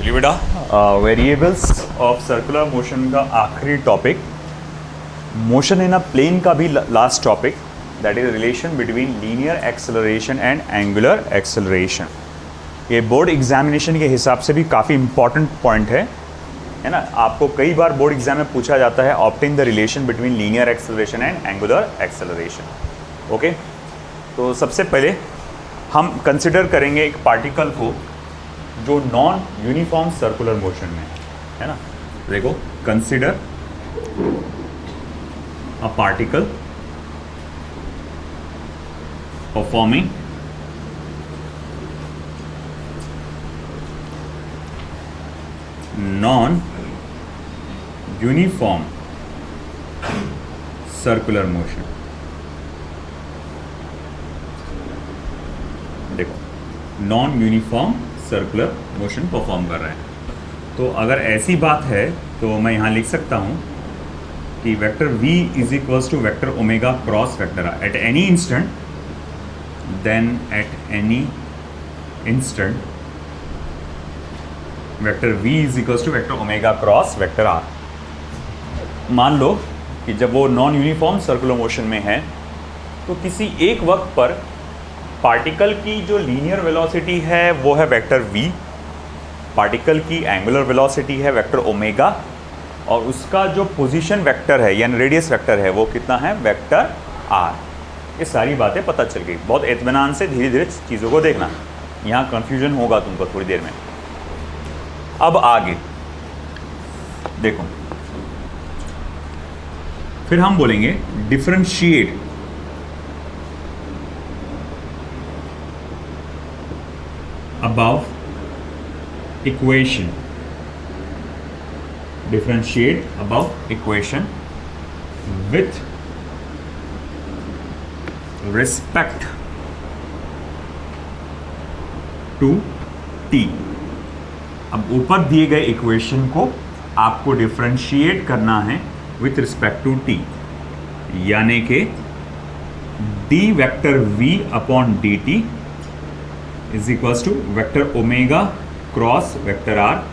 चलिए बेटा, variables of circular motion का आखिरी topic, motion in a plane का भी last topic, that is relation between linear acceleration and angular acceleration. ये बोर्ड एग्जामिनेशन के हिसाब से भी काफ़ी इंपॉर्टेंट पॉइंट है ना। आपको कई बार बोर्ड एग्जाम में पूछा जाता है obtain the relation between linear acceleration and angular acceleration. Okay, तो सबसे पहले हम कंसिडर करेंगे एक पार्टिकल को जो नॉन यूनिफॉर्म सर्कुलर मोशन में है ना। देखो, consider a particle performing non uniform circular motion. देखो, non uniform circular motion perform कर रहे हैं। तो अगर ऐसी बात है तो मैं यहाँ लिख सकता हूँ कि vector v is equals to vector omega cross vector r at any instant, then at any instant vector v is equals to vector omega cross vector r। मान लो कि जब वो नॉन यूनिफॉर्म सर्कुलर मोशन में है तो किसी एक वक्त पर पार्टिकल की जो लीनियर वेलोसिटी है वो है वेक्टर v, पार्टिकल की एंगुलर वेलोसिटी है वेक्टर ओमेगा, और उसका जो पोजीशन वेक्टर है यानी रेडियस वेक्टर है वो कितना है, वेक्टर r। ये सारी बातें पता चल गई। बहुत इत्मीनान से धीरे धीरे चीज़ों को देखना, यहाँ कन्फ्यूजन होगा तुमको थोड़ी देर में। अब आगे देखो, फिर हम बोलेंगे differentiate above equation, differentiate above equation with respect to t। अब ऊपर दिए गए इक्वेशन को आपको डिफरेंशिएट करना है विथ रिस्पेक्ट टू t, यानी कि d vector v upon D T is equals to vector omega cross vector R,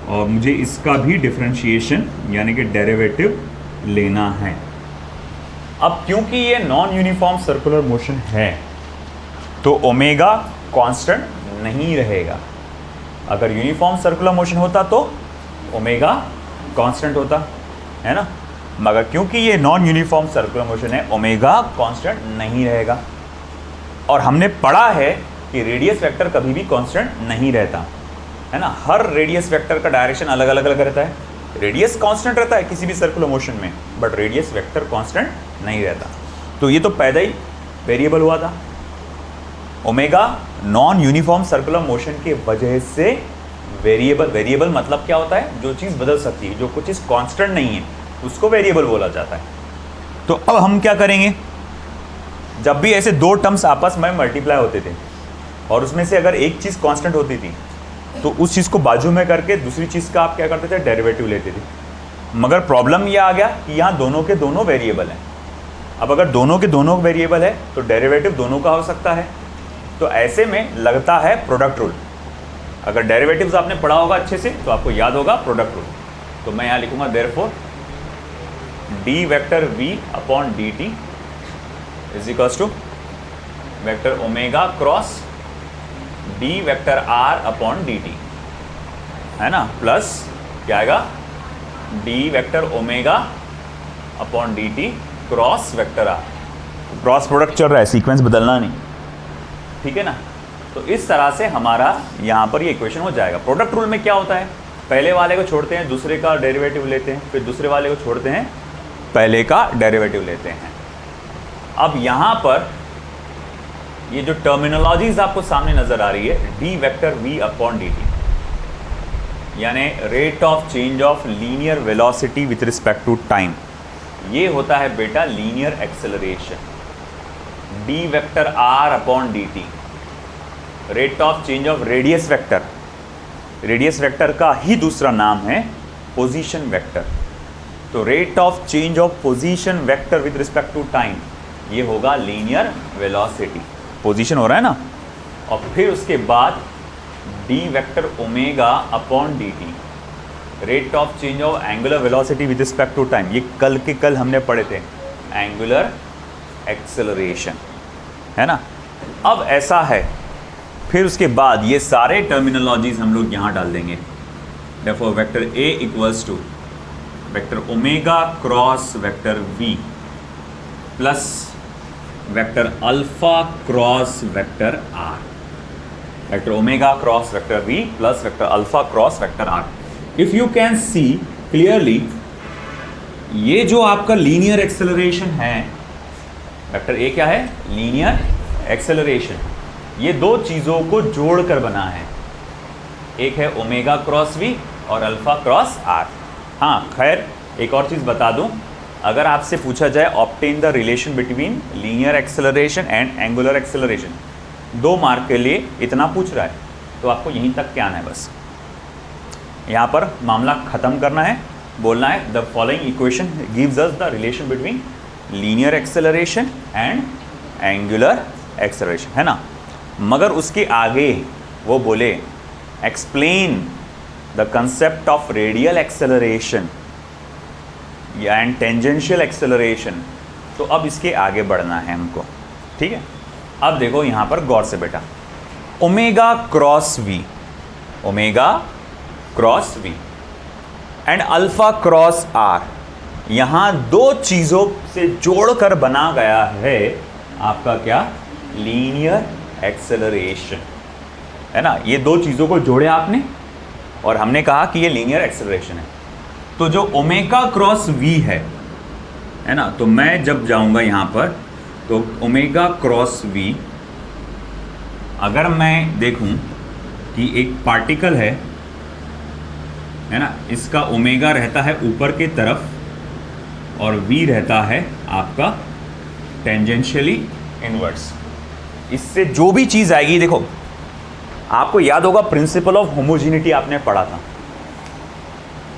और मुझे इसका भी डिफरेंशिएशन यानी कि डेरिवेटिव लेना है। अब क्योंकि ये नॉन यूनिफॉर्म सर्कुलर मोशन है तो ओमेगा कांस्टेंट नहीं रहेगा। अगर यूनिफॉर्म सर्कुलर मोशन होता तो ओमेगा कांस्टेंट होता है ना, मगर क्योंकि ये नॉन यूनिफॉर्म सर्कुलर मोशन है ओमेगा कांस्टेंट नहीं रहेगा। और हमने पढ़ा है कि रेडियस वेक्टर कभी भी कांस्टेंट नहीं रहता है ना। हर रेडियस वेक्टर का डायरेक्शन अलग अलग रहता है। रेडियस कांस्टेंट रहता है किसी भी सर्कुलर मोशन में, बट रेडियस वेक्टर कांस्टेंट नहीं रहता। तो ये तो पैदा ही वेरिएबल हुआ था। Omega non uniform circular motion के वजह से वेरिएबल मतलब क्या होता है, जो चीज़ बदल सकती है, जो कुछ चीज़ कांस्टेंट नहीं है उसको वेरिएबल बोला जाता है। तो अब हम क्या करेंगे, जब भी ऐसे दो टर्म्स आपस में मल्टीप्लाई होते थे और उसमें से अगर एक चीज़ कांस्टेंट होती थी तो उस चीज़ को बाजू में करके दूसरी चीज़ का आप क्या करते थे, डेरिवेटिव लेते थे। मगर प्रॉब्लम ये आ गया कि यहाँ दोनों के दोनों वेरिएबल हैं। अब अगर दोनों के दोनों वेरिएबल है तो डेरिवेटिव दोनों का हो सकता है। तो ऐसे में लगता है प्रोडक्ट रूल। अगर डेरिवेटिव्स आपने पढ़ा होगा अच्छे से तो आपको याद होगा प्रोडक्ट रूल। तो मैं यहाँ लिखूँगा therefore D vector v upon D T is equals to vector omega cross D vector r upon D T, है ना, प्लस क्या आएगा, D vector omega upon D T cross vector r। Cross product चल रहा है, sequence बदलना नहीं, ठीक है ना। तो इस तरह से हमारा यहाँ पर ये इक्वेशन हो जाएगा। प्रोडक्ट रूल में क्या होता है, पहले वाले को छोड़ते हैं, दूसरे का डेरिवेटिव लेते हैं, फिर दूसरे वाले को छोड़ते हैं, पहले का डेरिवेटिव लेते हैं। अब यहाँ पर ये जो टर्मिनोलॉजीज आपको सामने नजर आ रही है, d vector v upon D t यानी rate of change of linear velocity with respect to time, ये होता है बेटा linear acceleration. D vector r upon D T rate of change of radius vector, radius vector का ही दूसरा नाम है पोजीशन वेक्टर। तो rate of change of position vector with respect to time, ये होगा लीनियर वेलोसिटी। पोजीशन हो रहा है ना, और फिर उसके बाद D vector omega upon D T, rate of change of angular velocity with respect to time. ये कल के कल हमने पढ़े थे, एंगुलर एक्सेलरेशन, है ना। अब ऐसा है, फिर उसके बाद ये सारे टर्मिनोलॉजीज हम लोग यहाँ डाल देंगे। Therefore vector A equals to vector omega cross vector V plus vector alpha cross vector R, vector omega cross vector V plus vector alpha cross vector R. If you can see clearly, ये जो आपका linear acceleration है, vector A क्या है, linear acceleration, ये दो चीज़ों को जोड़कर बना है, एक है ओमेगा क्रॉस वी और अल्फा क्रॉस आर। हाँ खैर एक और चीज़ बता दूं, अगर आपसे पूछा जाए obtain the relation between linear acceleration and angular acceleration, 2 mark के लिए इतना पूछ रहा है, तो आपको यहीं तक क्या आना है, बस यहाँ पर मामला ख़त्म करना है, बोलना है the following equation gives us the relation between linear acceleration and angular acceleration, है ना। मगर उसके आगे वो बोले explain the concept of radial acceleration and tangential acceleration, तो अब इसके आगे बढ़ना है हमको, ठीक है। अब देखो यहाँ पर गौर से बेटा, omega cross V, omega cross V and alpha cross R, यहाँ 2 चीज़ों से जोड़कर बना गया है आपका क्या, लीनियर एक्सेलरेशन, है ना। ये 2 चीज़ों को जोड़े आपने और हमने कहा कि ये लीनियर एक्सेलरेशन है। तो जो ओमेगा क्रॉस वी है ना, तो मैं जब जाऊंगा यहाँ पर तो ओमेगा क्रॉस वी, अगर मैं देखूं कि एक पार्टिकल है ना, इसका ओमेगा रहता है ऊपर की तरफ और वी रहता है आपका टेंजेंशियली इनवर्स। इससे जो भी चीज़ आएगी, देखो आपको याद होगा प्रिंसिपल ऑफ होमोजेनिटी आपने पढ़ा था,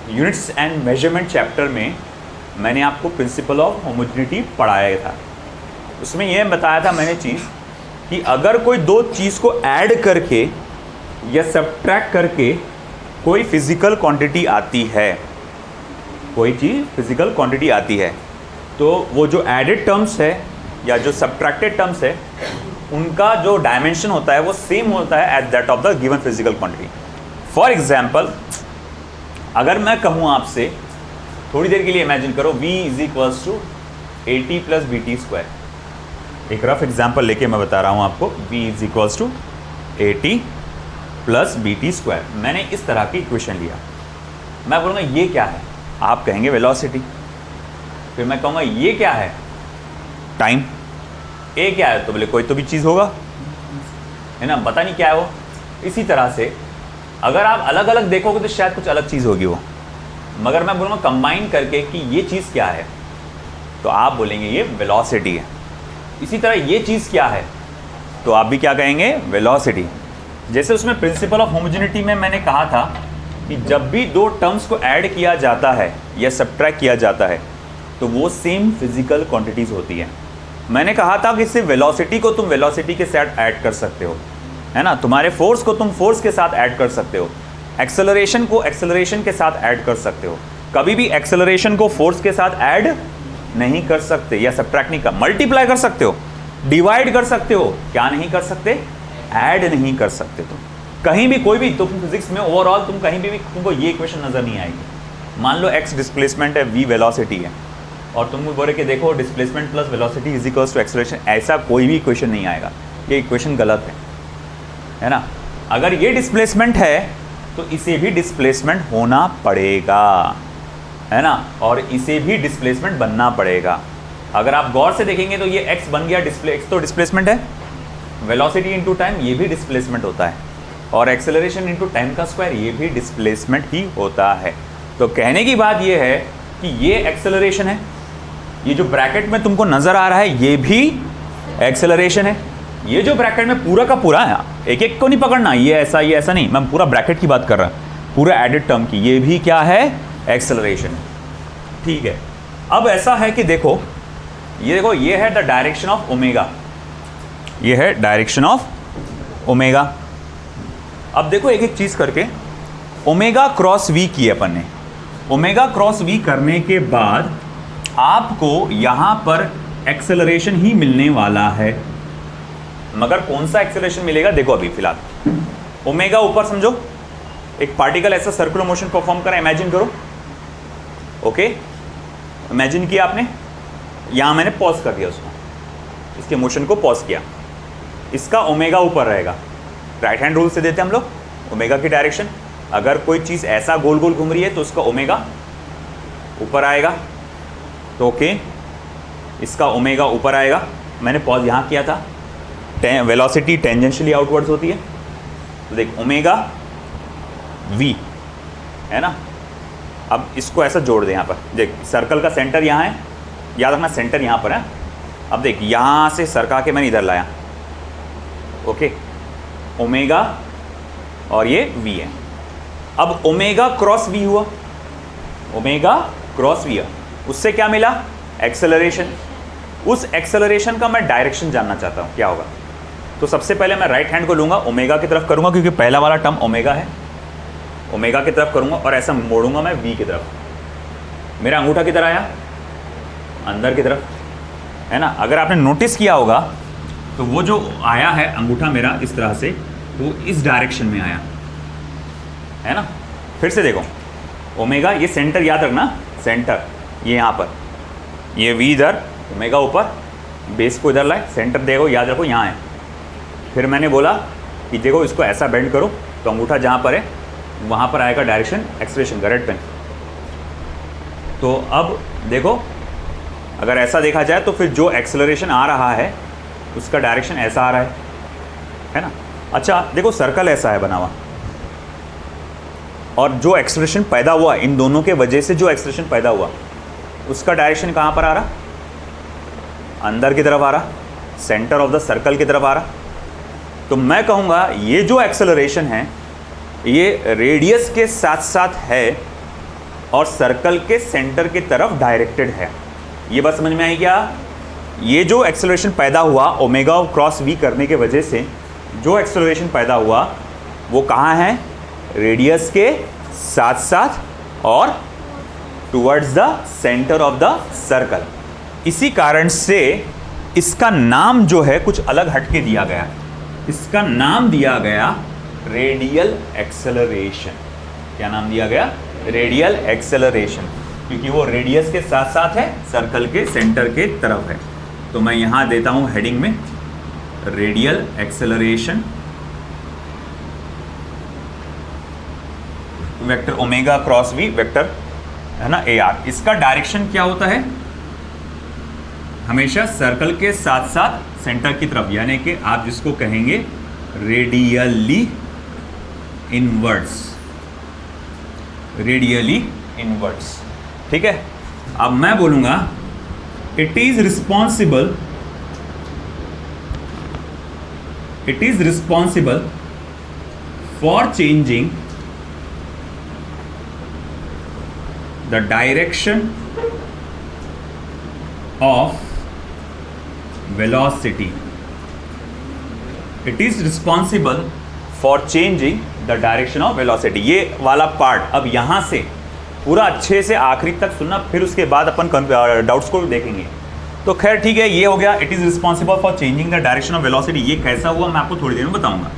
यूनिट्स एंड मेजरमेंट चैप्टर में मैंने आपको प्रिंसिपल ऑफ होमोजेनिटी पढ़ाया था। उसमें यह बताया था मैंने चीज़ कि अगर कोई 2 चीज़ को ऐड करके या सब्ट्रैक्ट करके कोई फिजिकल क्वांटिटी आती है, कोई चीज़ फिजिकल क्वांटिटी आती है, तो वो जो एडेड टर्म्स है या जो सब्ट्रैक्टेड टर्म्स है, उनका जो डायमेंशन होता है वो सेम होता है at that of the given physical quantity. For example, अगर मैं कहूँ आपसे, थोड़ी देर के लिए इमेजिन करो v is equals to AT plus BT square, एक रफ एग्जाम्पल लेके मैं बता रहा हूँ आपको, v is equals to AT plus BT square. मैंने इस तरह की इक्वेशन लिया, मैं बोलूँगा ये क्या है, आप कहेंगे वेलोसिटी, फिर मैं कहूँगा ये क्या है, टाइम, ए क्या है, तो बोले कोई तो भी चीज़ होगा, है ना, पता नहीं क्या है वो। इसी तरह से अगर आप अलग अलग देखोगे तो शायद कुछ अलग चीज़ होगी वो, मगर मैं बोलूँगा कंबाइन करके कि ये चीज़ क्या है, तो आप बोलेंगे ये वेलोसिटी है। इसी तरह ये चीज़ क्या है, तो आप भी क्या कहेंगे, वेलोसिटी। जैसे उसमें प्रिंसिपल ऑफ होमोजेनिटी में मैंने कहा था कि जब भी 2 टर्म्स को ऐड किया जाता है या सब्ट्रैक्ट किया जाता है तो वो सेम फिजिकल क्वांटिटीज़ होती है। मैंने कहा था कि सिर्फ वेलोसिटी को तुम वेलोसिटी के साथ ऐड कर सकते हो, है ना, तुम्हारे फोर्स को तुम फोर्स के साथ ऐड कर सकते हो, एक्सेलरेशन को एक्सेलरेशन के साथ ऐड कर सकते हो, कभी भी एक्सेलरेशन को फोर्स के साथ ऐड नहीं कर सकते या सब्ट्रैक्ट नहीं कर, मल्टीप्लाई कर सकते हो, डिवाइड कर सकते हो, क्या नहीं कर सकते, ऐड नहीं कर सकते। तुम कहीं भी कोई भी, तुम फिजिक्स में ओवरऑल तुम कहीं भी तुमको ये इक्वेशन नज़र नहीं आएगी। मान लो x डिस्प्लेसमेंट है, v वेलोसिटी है, और तुम बोले कि देखो displacement plus velocity is equals to acceleration, ऐसा कोई भी इक्वेशन नहीं आएगा, ये इक्वेशन गलत है ना। अगर ये डिस्प्लेसमेंट है तो इसे भी डिस्प्लेसमेंट होना पड़ेगा, है ना, और इसे भी डिस्प्लेसमेंट बनना पड़ेगा। अगर आप गौर से देखेंगे तो ये x बन गया, x तो डिस्प्लेसमेंट है, वेलोसिटी इनटू टाइम ये भी डिस्प्लेसमेंट होता है, और एक्सेलरेशन इनटू टाइम का स्क्वायर ये भी डिस्प्लेसमेंट ही होता है। तो कहने की बात ये है कि ये एक्सेलरेशन है, ये जो ब्रैकेट में तुमको नज़र आ रहा है ये भी एक्सेलरेशन है, ये जो ब्रैकेट में पूरा का पूरा है, एक एक को नहीं पकड़ना, ये ऐसा नहीं, मैं पूरा ब्रैकेट की बात कर रहा हूँ, पूरा एडेड टर्म की, ये भी क्या है, एक्सेलरेशन। ठीक है, अब ऐसा है कि देखो ये है द डायरेक्शन ऑफ ओमेगा, ये है डायरेक्शन ऑफ ओमेगा, अब देखो एक एक चीज करके, ओमेगा क्रॉस वी की अपन ने। ओमेगा क्रॉस वी करने के बाद आपको यहां पर एक्सेलरेशन ही मिलने वाला है, मगर कौन सा एक्सेलरेशन मिलेगा देखो अभी फिलहाल। ओमेगा ऊपर समझो, एक पार्टिकल ऐसा सर्कुलर मोशन परफॉर्म करा, इमेजिन करो। ओके, इमेजिन किया आपने, यहां मैंने पॉज कर दिया उसको, इसके मोशन को पॉज किया, इसका ओमेगा ऊपर रहेगा। राइट हैंड रूल से देते हैं हम लोग ओमेगा की डायरेक्शन। अगर कोई चीज ऐसा गोल गोल घूम रही है तो उसका ओमेगा ऊपर आएगा, तो ओके इसका ओमेगा ऊपर आएगा। मैंने पॉज यहां किया था, वेलोसिटी टेंजेंशियली आउटवर्ड्स होती है, तो देख ओमेगा वी है ना। अब इसको ऐसा जोड़ दे, यहाँ पर देख सर्कल का सेंटर यहाँ है, याद रखना सेंटर यहाँ पर है। अब देख यहाँ से सरका के मैंने इधर लाया, ओके ओमेगा और ये वी है। अब ओमेगा क्रॉस वी हुआ, ओमेगा क्रॉस वी, उससे क्या मिला एक्सेलरेशन। उस एक्सेलरेशन का मैं डायरेक्शन जानना चाहता हूँ क्या होगा। तो सबसे पहले मैं राइट हैंड को लूँगा, ओमेगा की तरफ करूँगा क्योंकि पहला वाला टर्म ओमेगा है, ओमेगा की तरफ करूँगा और ऐसा मोड़ूंगा मैं वी की तरफ। मेरा अंगूठा किधर आया, अंदर की तरफ है ना। अगर आपने नोटिस किया होगा तो वो जो आया है अंगूठा मेरा इस तरह से, वो इस डायरेक्शन में आया है ना। फिर से देखो ओमेगा, ये सेंटर याद रखना, सेंटर ये यहाँ पर, ये वी इधर, ओमेगा ऊपर, बेस को इधर लाए, सेंटर देखो याद रखो यहाँ है। फिर मैंने बोला कि देखो इसको ऐसा बेंड करो तो अंगूठा जहाँ पर है वहाँ पर आएगा डायरेक्शन एक्सेलरेशन का रेड पेन। तो अब देखो अगर ऐसा देखा जाए तो फिर जो एक्सेलरेशन आ रहा है उसका डायरेक्शन ऐसा आ रहा है ना। अच्छा देखो सर्कल ऐसा है बना हुआ, और जो एक्सेलरेशन पैदा हुआ इन दोनों के वजह से, जो एक्सेलरेशन पैदा हुआ उसका डायरेक्शन कहाँ पर आ रहा, अंदर की तरफ आ रहा, सेंटर ऑफ द सर्कल की तरफ आ रहा। तो मैं कहूँगा ये जो एक्सेलरेशन है ये रेडियस के साथ साथ है और सर्कल के सेंटर की तरफ डायरेक्टेड है। ये बात समझ में आई क्या। ये जो एक्सेलरेशन पैदा हुआ ओमेगा क्रॉस वी करने के वजह से, जो एक्सेलरेशन पैदा हुआ वो कहाँ है, रेडियस के साथ साथ और towards the centre of the circle. इसी कारण से इसका नाम जो है कुछ अलग हटके दिया गया, इसका नाम दिया गया रेडियल एक्सेलरेशन। क्या नाम दिया गया, रेडियल एक्सेलरेशन, क्योंकि वो रेडियस के साथ साथ है, सर्कल के सेंटर के तरफ है। तो मैं यहां देता हूं हेडिंग में radial acceleration vector omega cross V vector है ना ए आर। इसका डायरेक्शन क्या होता है, हमेशा सर्कल के साथ साथ सेंटर की तरफ, यानी कि आप जिसको कहेंगे रेडियली इनवर्ड्स, रेडियली इनवर्ड्स। ठीक है, अब मैं बोलूंगा it is responsible for changing the direction of velocity. It is responsible for changing the direction of velocity. ये वाला पार्ट अब यहाँ से पूरा अच्छे से आखिरी तक सुनना, फिर उसके बाद अपन डाउट्स को देखेंगे। तो खैर ठीक है, ये हो गया it is responsible for changing the direction of velocity. ये कैसा हुआ मैं आपको थोड़ी देर में बताऊंगा।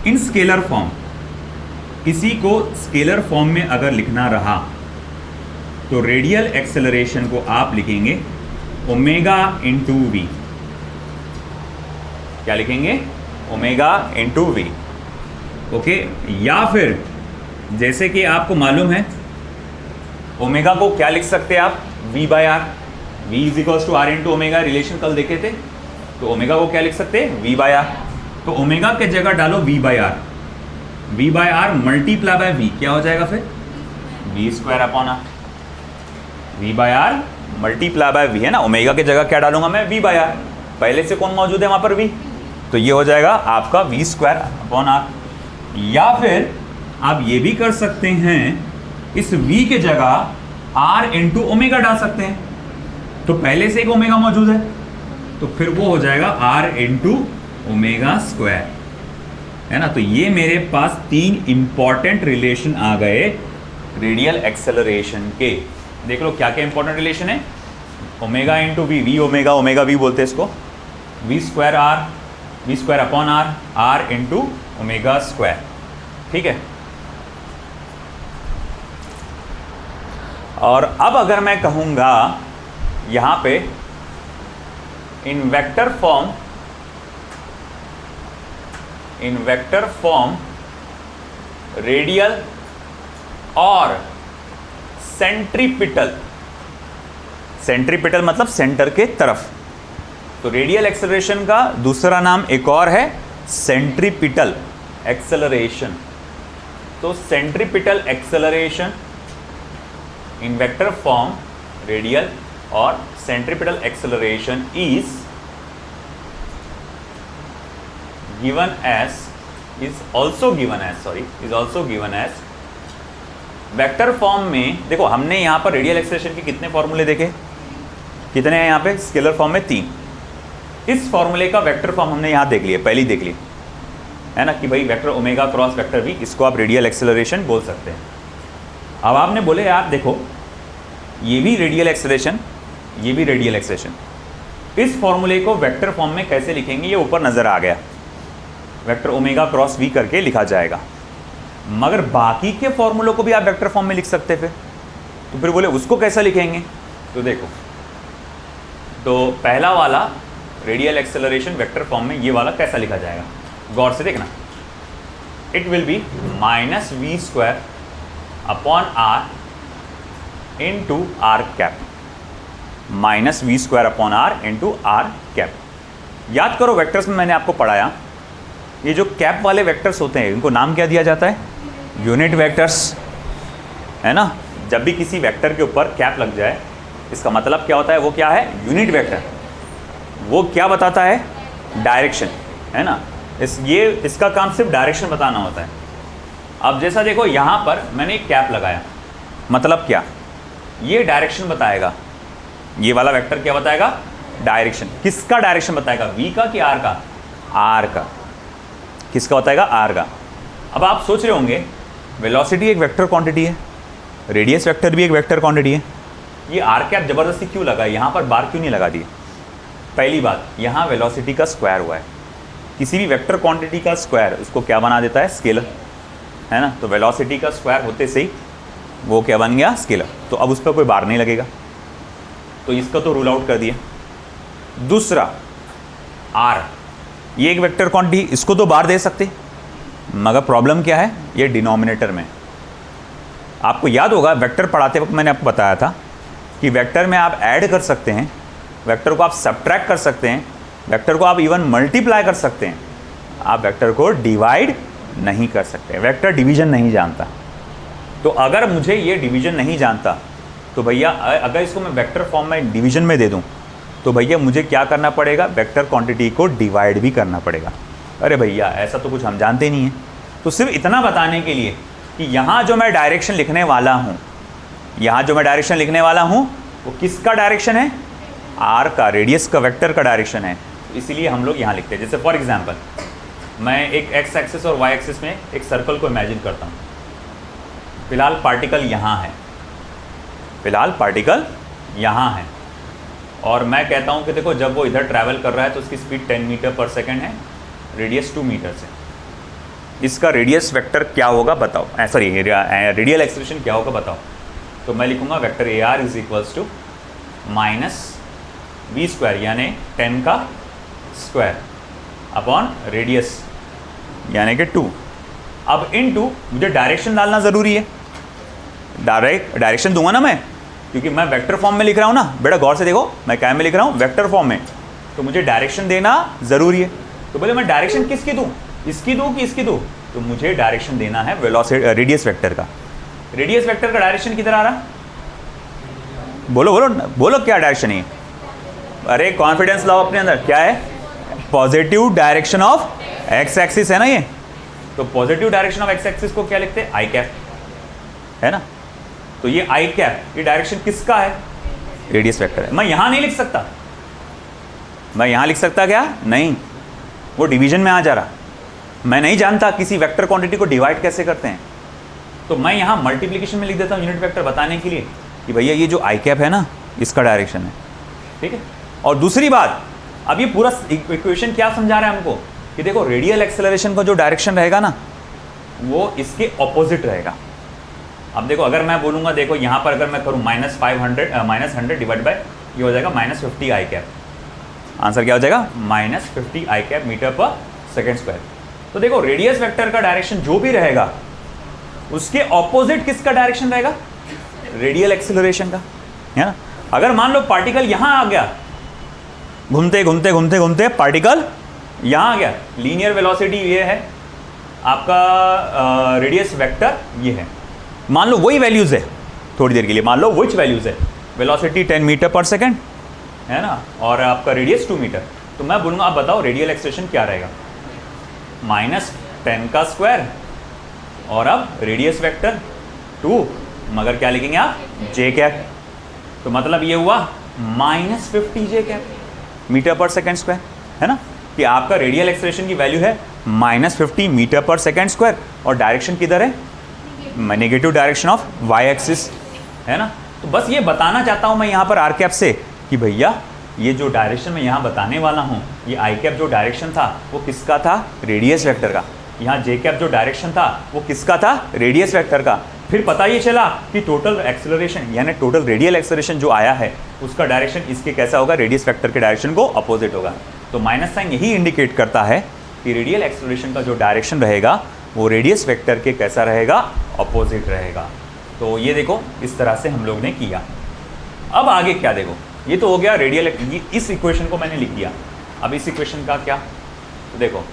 इन स्केलर फॉर्म, किसी को स्केलर फॉर्म में अगर लिखना रहा तो रेडियल एक्सेलरेशन को आप लिखेंगे ओमेगा इंटू वी। क्या लिखेंगे, ओमेगा इंटू वी। ओके, या फिर जैसे कि आपको मालूम है ओमेगा को क्या लिख सकते हैं आप, V by R, V is equals to R into omega, relation कल देखे थे। तो ओमेगा को क्या लिख सकते हैं, वी बाय आर। तो ओमेगा के जगह डालो V by R, V by R multiply by V, क्या हो जाएगा फिर V square upon R, V by R multiply by V है ना। ओमेगा की जगह क्या डालूंगा मैं, वी बाय आर, पहले से कौन मौजूद है वहां पर वी, तो ये हो जाएगा आपका वी स्क्वायर अपॉन आर। या फिर आप ये भी कर सकते हैं, इस v के जगह r इंटू ओमेगा डाल सकते हैं, तो पहले से एक ओमेगा मौजूद है, तो फिर वो हो जाएगा r इंटू ओमेगा स्क्वायर। है ना। तो ये मेरे पास 3 इंपॉर्टेंट रिलेशन आ गए रेडियल एक्सेलरेशन के। देख लो क्या क्या इंपॉर्टेंट रिलेशन है। Omega into V, V omega, omega V बोलते हैं इसको, V square R, V square upon R, R into omega square, ठीक है। और अब अगर मैं कहूँगा यहाँ पे इन वेक्टर फॉर्म रेडियल और सेंट्रीपिटल, सेंट्रीपिटल मतलब सेंटर के तरफ, तो रेडियल एक्सेलरेशन का दूसरा नाम एक और है सेंट्रीपिटल एक्सेलरेशन। तो centripetal acceleration in vector form radial और centripetal acceleration is also given as vector form में। देखो हमने यहाँ पर रेडियल एक्सेलरेशन के कितने फॉर्मूले देखे, कितने हैं यहाँ पे, स्केलर फॉर्म में 3। इस फॉर्मूले का वेक्टर फॉर्म हमने यहाँ देख लिया, पहली देख ली है ना, कि भाई vector omega cross vector V, इसको आप रेडियल एक्सेलरेशन बोल सकते हैं। अब आपने बोले यार देखो ये भी रेडियल एक्सेलरेशन, ये भी रेडियल एक्सेलरेशन, इस फॉर्मूले को वेक्टर फॉर्म में कैसे लिखेंगे, ये ऊपर नज़र आ गया, वेक्टर ओमेगा क्रॉस वी करके लिखा जाएगा। मगर बाकी के फॉर्मूलों को भी आप वेक्टर फॉर्म में लिख सकते थे, तो फिर बोले उसको कैसा लिखेंगे। तो देखो, तो पहला वाला रेडियल एक्सेलरेशन वेक्टर फॉर्म में ये वाला कैसा लिखा जाएगा, गौर से देखना। It will be minus V square upon R into R cap, minus V square upon R into R cap. याद करो वेक्टर्स में मैंने आपको पढ़ाया, ये जो कैप वाले वेक्टर्स होते हैं इनको नाम क्या दिया जाता है, यूनिट वेक्टर्स, है ना। जब भी किसी वेक्टर के ऊपर कैप लग जाए इसका मतलब क्या होता है, वो क्या है, यूनिट वेक्टर। वो क्या बताता है, डायरेक्शन, है ना। इसका काम सिर्फ डायरेक्शन बताना होता है। अब जैसा देखो यहाँ पर मैंने एक कैप लगाया, मतलब क्या, ये डायरेक्शन बताएगा, ये वाला वेक्टर क्या बताएगा, डायरेक्शन। किसका डायरेक्शन बताएगा, वी का कि आर का, आर का। किसका बताएगा, आर का। अब आप सोच रहे होंगे वेलोसिटी एक वेक्टर क्वांटिटी है, रेडियस वेक्टर भी एक वेक्टर क्वांटिटी है, ये आर कैप ज़बरदस्ती क्यों लगा, यहाँ पर बार क्यों नहीं लगा दिए। पहली बात, यहाँ वेलोसिटी का स्क्वायर हुआ है, किसी भी वेक्टर क्वांटिटी का स्क्वायर उसको क्या बना देता है, स्केलर, है ना। तो वेलोसिटी का स्क्वायर होते से ही वो क्या बन गया, स्केलर। तो अब उस पर कोई बार नहीं लगेगा, तो इसका तो रूल आउट कर दिया। दूसरा आर, ये एक वेक्टर क्वांटिटी, इसको तो बार दे सकते, मगर प्रॉब्लम क्या है, ये डिनोमिनेटर में। आपको याद होगा वेक्टर पढ़ाते वक्त मैंने आपको बताया था कि वेक्टर में आप ऐड कर सकते हैं, वेक्टर को आप सब्ट्रैक्ट कर सकते हैं, वेक्टर को आप इवन मल्टीप्लाई कर सकते हैं, आप वेक्टर को डिवाइड नहीं कर सकते। वेक्टर डिवीजन नहीं जानता। तो अगर मुझे ये डिवीजन नहीं जानता तो भैया अगर इसको मैं वेक्टर फॉर्म में डिवीजन में दे दूं तो भैया मुझे क्या करना पड़ेगा, वेक्टर क्वांटिटी को डिवाइड भी करना पड़ेगा। अरे भैया ऐसा तो कुछ हम जानते नहीं हैं। तो सिर्फ इतना बताने के लिए कि यहाँ जो मैं डायरेक्शन लिखने वाला हूँ, यहाँ जो मैं डायरेक्शन लिखने वाला हूँ वो किसका डायरेक्शन है, आर का, रेडियस का, वेक्टर का डायरेक्शन है। इसीलिए हम लोग यहाँ लिखते हैं। जैसे फॉर एग्जांपल मैं एक एक्स एक्सिस और वाई एक्सिस में एक सर्कल को इमेजिन करता हूँ। फिलहाल पार्टिकल यहाँ है, फिलहाल पार्टिकल यहाँ है, और मैं कहता हूँ कि देखो जब वो इधर ट्रैवल कर रहा है तो उसकी स्पीड 10 मीटर पर सेकेंड है, रेडियस 2 मीटर से। इसका रेडियस वेक्टर क्या होगा बताओ, सॉरी रेडियल एक्सेलरेशन क्या होगा बताओ। तो मैं लिखूँगा vector A R is equals to minus V square यानी 10 का स्क्वायर अपॉन रेडियस यानी कि 2। अब इनटू मुझे डायरेक्शन डालना ज़रूरी है, डायरेक्शन दूंगा ना मैं, क्योंकि मैं वेक्टर फॉर्म में लिख रहा हूँ ना। बेटा गौर से देखो मैं क्या में लिख रहा हूँ, वेक्टर फॉर्म में, तो मुझे डायरेक्शन देना ज़रूरी है। तो बोले मैं डायरेक्शन किसकी दूँ, इसकी दूँ कि इसकी दूँ, तो मुझे डायरेक्शन देना है वेलोसिटी रेडियस वेक्टर का। रेडियस वेक्टर का डायरेक्शन किधर आ रहा, बोलो बोलो बोलो क्या डायरेक्शन है। अरे कॉन्फिडेंस लाओ अपने अंदर, क्या है, positive direction of x axis है ना ये। तो positive direction of x axis को क्या लिखते हैं, आई कैप, है ना। तो ये आई कैप, ये डायरेक्शन किसका है, रेडियस वेक्टर है। मैं यहाँ नहीं लिख सकता, मैं यहाँ लिख सकता क्या, नहीं, वो डिवीजन में आ जा रहा। मैं नहीं जानता किसी वेक्टर क्वांटिटी को डिवाइड कैसे करते हैं, तो मैं यहाँ मल्टीप्लिकेशन में लिख देता हूँ यूनिट वेक्टर बताने के लिए कि भैया ये जो आई कैप है ना इसका डायरेक्शन है, ठीक है। और दूसरी बात, अब ये पूरा इक्वेशन क्या समझा रहा है हमको कि देखो रेडियल एक्सेलरेशन का जो डायरेक्शन रहेगा ना वो इसके ऑपोजिट रहेगा। अब देखो अगर मैं बोलूँगा, देखो यहाँ पर अगर मैं करूँ -100 डिवाइड बाय ये हो जाएगा -50 आई कैप, आंसर क्या हो जाएगा -50 आई कैप मीटर पर सेकेंड स्क्वायर। तो देखो रेडियस वेक्टर का डायरेक्शन जो भी रहेगा उसके ऑपोजिट किसका डायरेक्शन रहेगा, रेडियल एक्सेलरेशन का, है ना। अगर मान लो पार्टिकल यहाँ आ गया, घूमते घूमते घूमते घूमते पार्टिकल यहाँ आ गया, लीनियर वेलोसिटी ये है आपका, रेडियस वेक्टर ये है, मान लो वही वैल्यूज है थोड़ी देर के लिए, मान लो विच वैल्यूज है, वेलोसिटी 10 मीटर पर सेकेंड है ना और आपका रेडियस 2 मीटर, तो मैं बोलूँगा आप बताओ रेडियल एक्सेलरेशन क्या रहेगा, -10 का स्क्वायर और अब रेडियस वेक्टर 2, मगर क्या लिखेंगे आप जे कैप, तो मतलब ये हुआ -50 जे कैप मीटर पर सेकेंड स्क्वायर, है ना, कि आपका रेडियल एक्सेलरेशन की वैल्यू है -50 मीटर पर सेकेंड स्क्वायर और डायरेक्शन किधर है, negative direction of Y axis, है ना। तो बस ये बताना चाहता हूँ मैं यहाँ पर आर कैप से कि भैया ये जो डायरेक्शन मैं यहाँ बताने वाला हूँ, ये आई कैप जो डायरेक्शन था वो किसका था, रेडियस वेक्टर का, यहाँ जे कैप जो डायरेक्शन था वो किसका था, रेडियस वेक्टर का। फिर पता ये चला कि टोटल एक्सेलरेशन यानी टोटल रेडियल एक्सेलरेशन जो आया है उसका डायरेक्शन इसके कैसा होगा, रेडियस वेक्टर के डायरेक्शन को अपोजिट होगा। तो माइनस साइन यही इंडिकेट करता है कि रेडियल एक्सेलरेशन का जो डायरेक्शन रहेगा वो रेडियस वेक्टर के कैसा रहेगा, अपोजिट रहेगा। तो ये देखो इस तरह से हम लोग ने किया। अब आगे क्या, देखो ये तो हो गया रेडियल, इस इक्वेशन को मैंने लिख दिया। अब इस इक्वेशन का क्या, तो देखो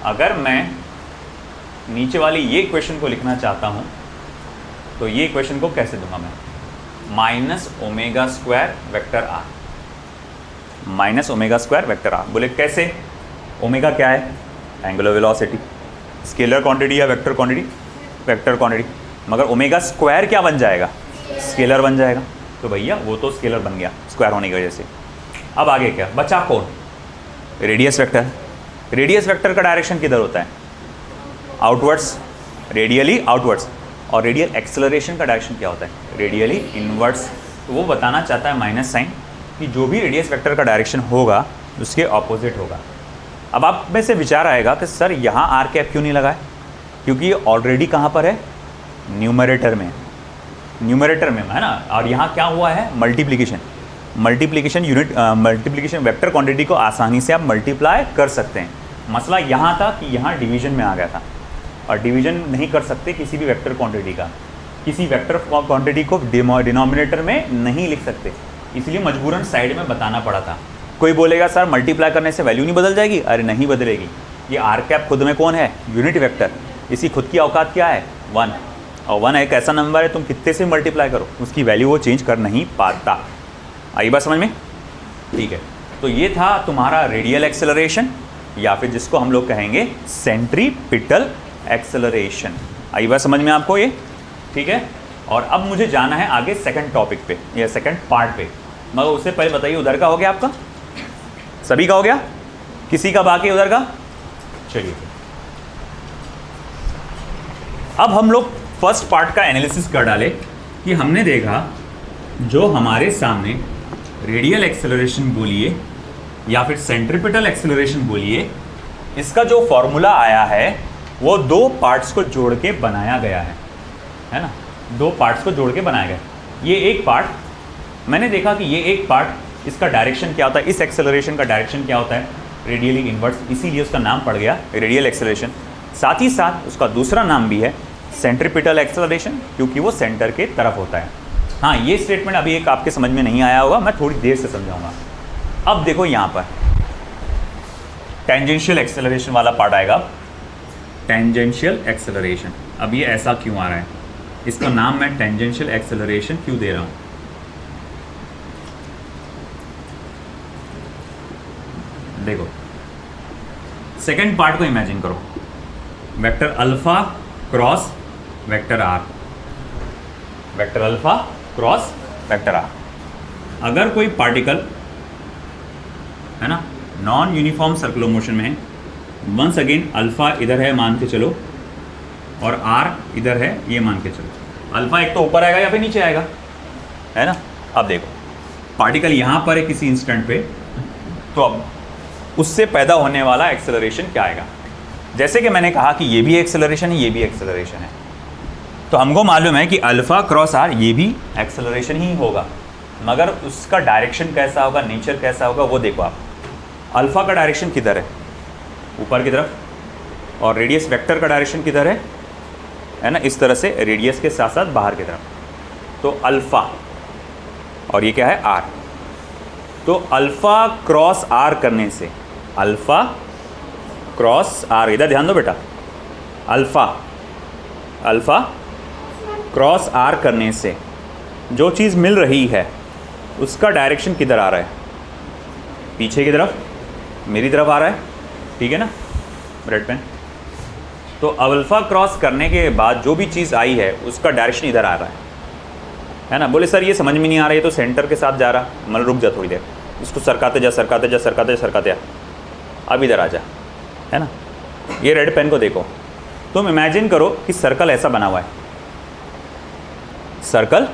अगर मैं नीचे वाली ये इक्वेशन को लिखना चाहता हूँ तो ये इक्वेशन को कैसे दूंगा मैं, -ω² वेक्टर r, -ω² वेक्टर r। बोले कैसे, ओमेगा क्या है, एंगुलर वेलोसिटी, स्केलर क्वांटिटी या वेक्टर क्वांटिटी, वेक्टर क्वांटिटी, मगर ओमेगा स्क्वायर क्या बन जाएगा, स्केलर बन जाएगा। तो भैया वो तो स्केलर बन गया स्क्वायर होने की वजह से। अब आगे क्या बचा, कौन, रेडियस वेक्टर। रेडियस वेक्टर का डायरेक्शन किधर होता है, आउटवर्ड्स, रेडियली आउटवर्ड्स। और रेडियल एक्सेलरेशन का डायरेक्शन क्या होता है, रेडियली इनवर्ड्स। तो वो बताना चाहता है माइनस साइन कि जो भी रेडियस वेक्टर का डायरेक्शन होगा उसके ऑपोजिट होगा। अब आप में से विचार आएगा कि सर यहाँ आर कैप क्यों नहीं लगा है, क्योंकि ये ऑलरेडी कहाँ पर है, न्यूमरेटर में, न्यूमरेटर में है ना। और यहाँ क्या हुआ है, multiplication, multiplication unit, multiplication vector quantity को आसानी से आप मल्टीप्लाई कर सकते हैं। मसला यहाँ था कि यहाँ डिवीजन में आ गया था और डिवीजन नहीं कर सकते किसी भी वेक्टर क्वांटिटी का, किसी वेक्टर क्वांटिटी को डिनोमिनेटर में नहीं लिख सकते, इसलिए मजबूरन साइड में बताना पड़ा था। कोई बोलेगा सर मल्टीप्लाई करने से वैल्यू नहीं बदल जाएगी, अरे नहीं बदलेगी। ये आर कैप खुद में कौन है, यूनिट वेक्टर, इसी खुद की औकात क्या है, 1, और 1 एक ऐसा नंबर है तुम कितने से मल्टीप्लाई करो उसकी वैल्यू वो चेंज कर नहीं पाता। आई बात समझ में, ठीक है। तो ये था तुम्हारा रेडियल एक्सेलरेशन या फिर जिसको हम लोग कहेंगे सेंट्रीपिटल एक्सेलरेशन। आई बात समझ में आपको ये, ठीक है। और अब मुझे जाना है आगे सेकंड टॉपिक पे या सेकंड पार्ट पे, मगर उससे पहले बताइए उधर का हो गया आपका, सभी का हो गया, किसी का बाकी उधर का। चलिए अब हम लोग फर्स्ट पार्ट का एनालिसिस कर डाले कि हमने देखा जो हमारे सामने रेडियल एक्सेलरेशन बोलिए या फिर सेंट्रीपिटल एक्सेलरेशन बोलिए, इसका जो फॉर्मूला आया है वो 2 पार्ट्स को जोड़ के बनाया गया है ना, 2 पार्ट्स को जोड़ के बनाया गया। ये एक पार्ट मैंने देखा कि ये एक पार्ट, इसका डायरेक्शन क्या होता है, इस एक्सेलरेशन का डायरेक्शन क्या होता है, रेडियली इनवर्स, इसीलिए उसका नाम पड़ गया रेडियल एक्सेलरेशन। साथ ही साथ उसका दूसरा नाम भी है सेंट्रीपिटल एक्सेलरेशन, क्योंकि वो सेंटर के तरफ होता है। हाँ, ये स्टेटमेंट अभी एक आपके समझ में नहीं आया होगा, मैं थोड़ी देर से समझाऊंगा। अब देखो यहाँ पर टेंजेंशियल एक्सेलरेशन वाला पार्ट आएगा, टेंजेंशियल एक्सेलरेशन। अब ये ऐसा क्यों आ रहा है, इसका नाम मैं टेंजेंशियल एक्सेलरेशन क्यों दे रहा हूँ, देखो सेकंड पार्ट को इमेजिन करो, vector alpha cross vector R, vector alpha cross vector R. अगर कोई पार्टिकल है ना नॉन यूनिफॉर्म सर्कुलर मोशन में है, वंस अगेन अल्फ़ा इधर है मान के चलो, और आर इधर है ये मान के चलो। अल्फ़ा एक तो ऊपर आएगा या फिर नीचे आएगा, है ना। अब देखो पार्टिकल यहाँ पर है किसी इंस्टेंट पे, तो अब उससे पैदा होने वाला एक्सेलरेशन क्या आएगा। जैसे कि मैंने कहा कि ये भी एक्सेलरेशन है, ये भी एक्सेलरेशन है, तो हमको मालूम है कि अल्फ़ा क्रॉस आर ये भी एक्सेलरेशन ही होगा, मगर उसका डायरेक्शन कैसा होगा, नेचर कैसा होगा वो देखो आप। अल्फ़ा का डायरेक्शन किधर है, ऊपर की तरफ, और रेडियस वेक्टर का डायरेक्शन किधर है ना, इस तरह से रेडियस के साथ साथ बाहर की तरफ। तो अल्फ़ा और ये क्या है आर, तो अल्फ़ा क्रॉस आर करने से, अल्फ़ा क्रॉस आर, इधर ध्यान दो बेटा, अल्फ़ा क्रॉस आर करने से जो चीज़ मिल रही है उसका डायरेक्शन किधर आ रहा है, पीछे की तरफ, मेरी तरफ आ रहा है, ठीक है ना, रेड पेन। तो अल्फ़ा क्रॉस करने के बाद जो भी चीज़ आई है उसका डायरेक्शन इधर आ रहा है ना। बोले सर ये समझ में नहीं आ रहा है, तो सेंटर के साथ जा रहा, मतलब रुक जा थोड़ी देर, इसको सरकाते जा सरकाते जा सरकाते जा सरकाते जा, अब इधर आ जा, है ना। ये रेड पेन को देखो, तुम इमेजिन करो कि सर्कल ऐसा बना हुआ है, सर्कल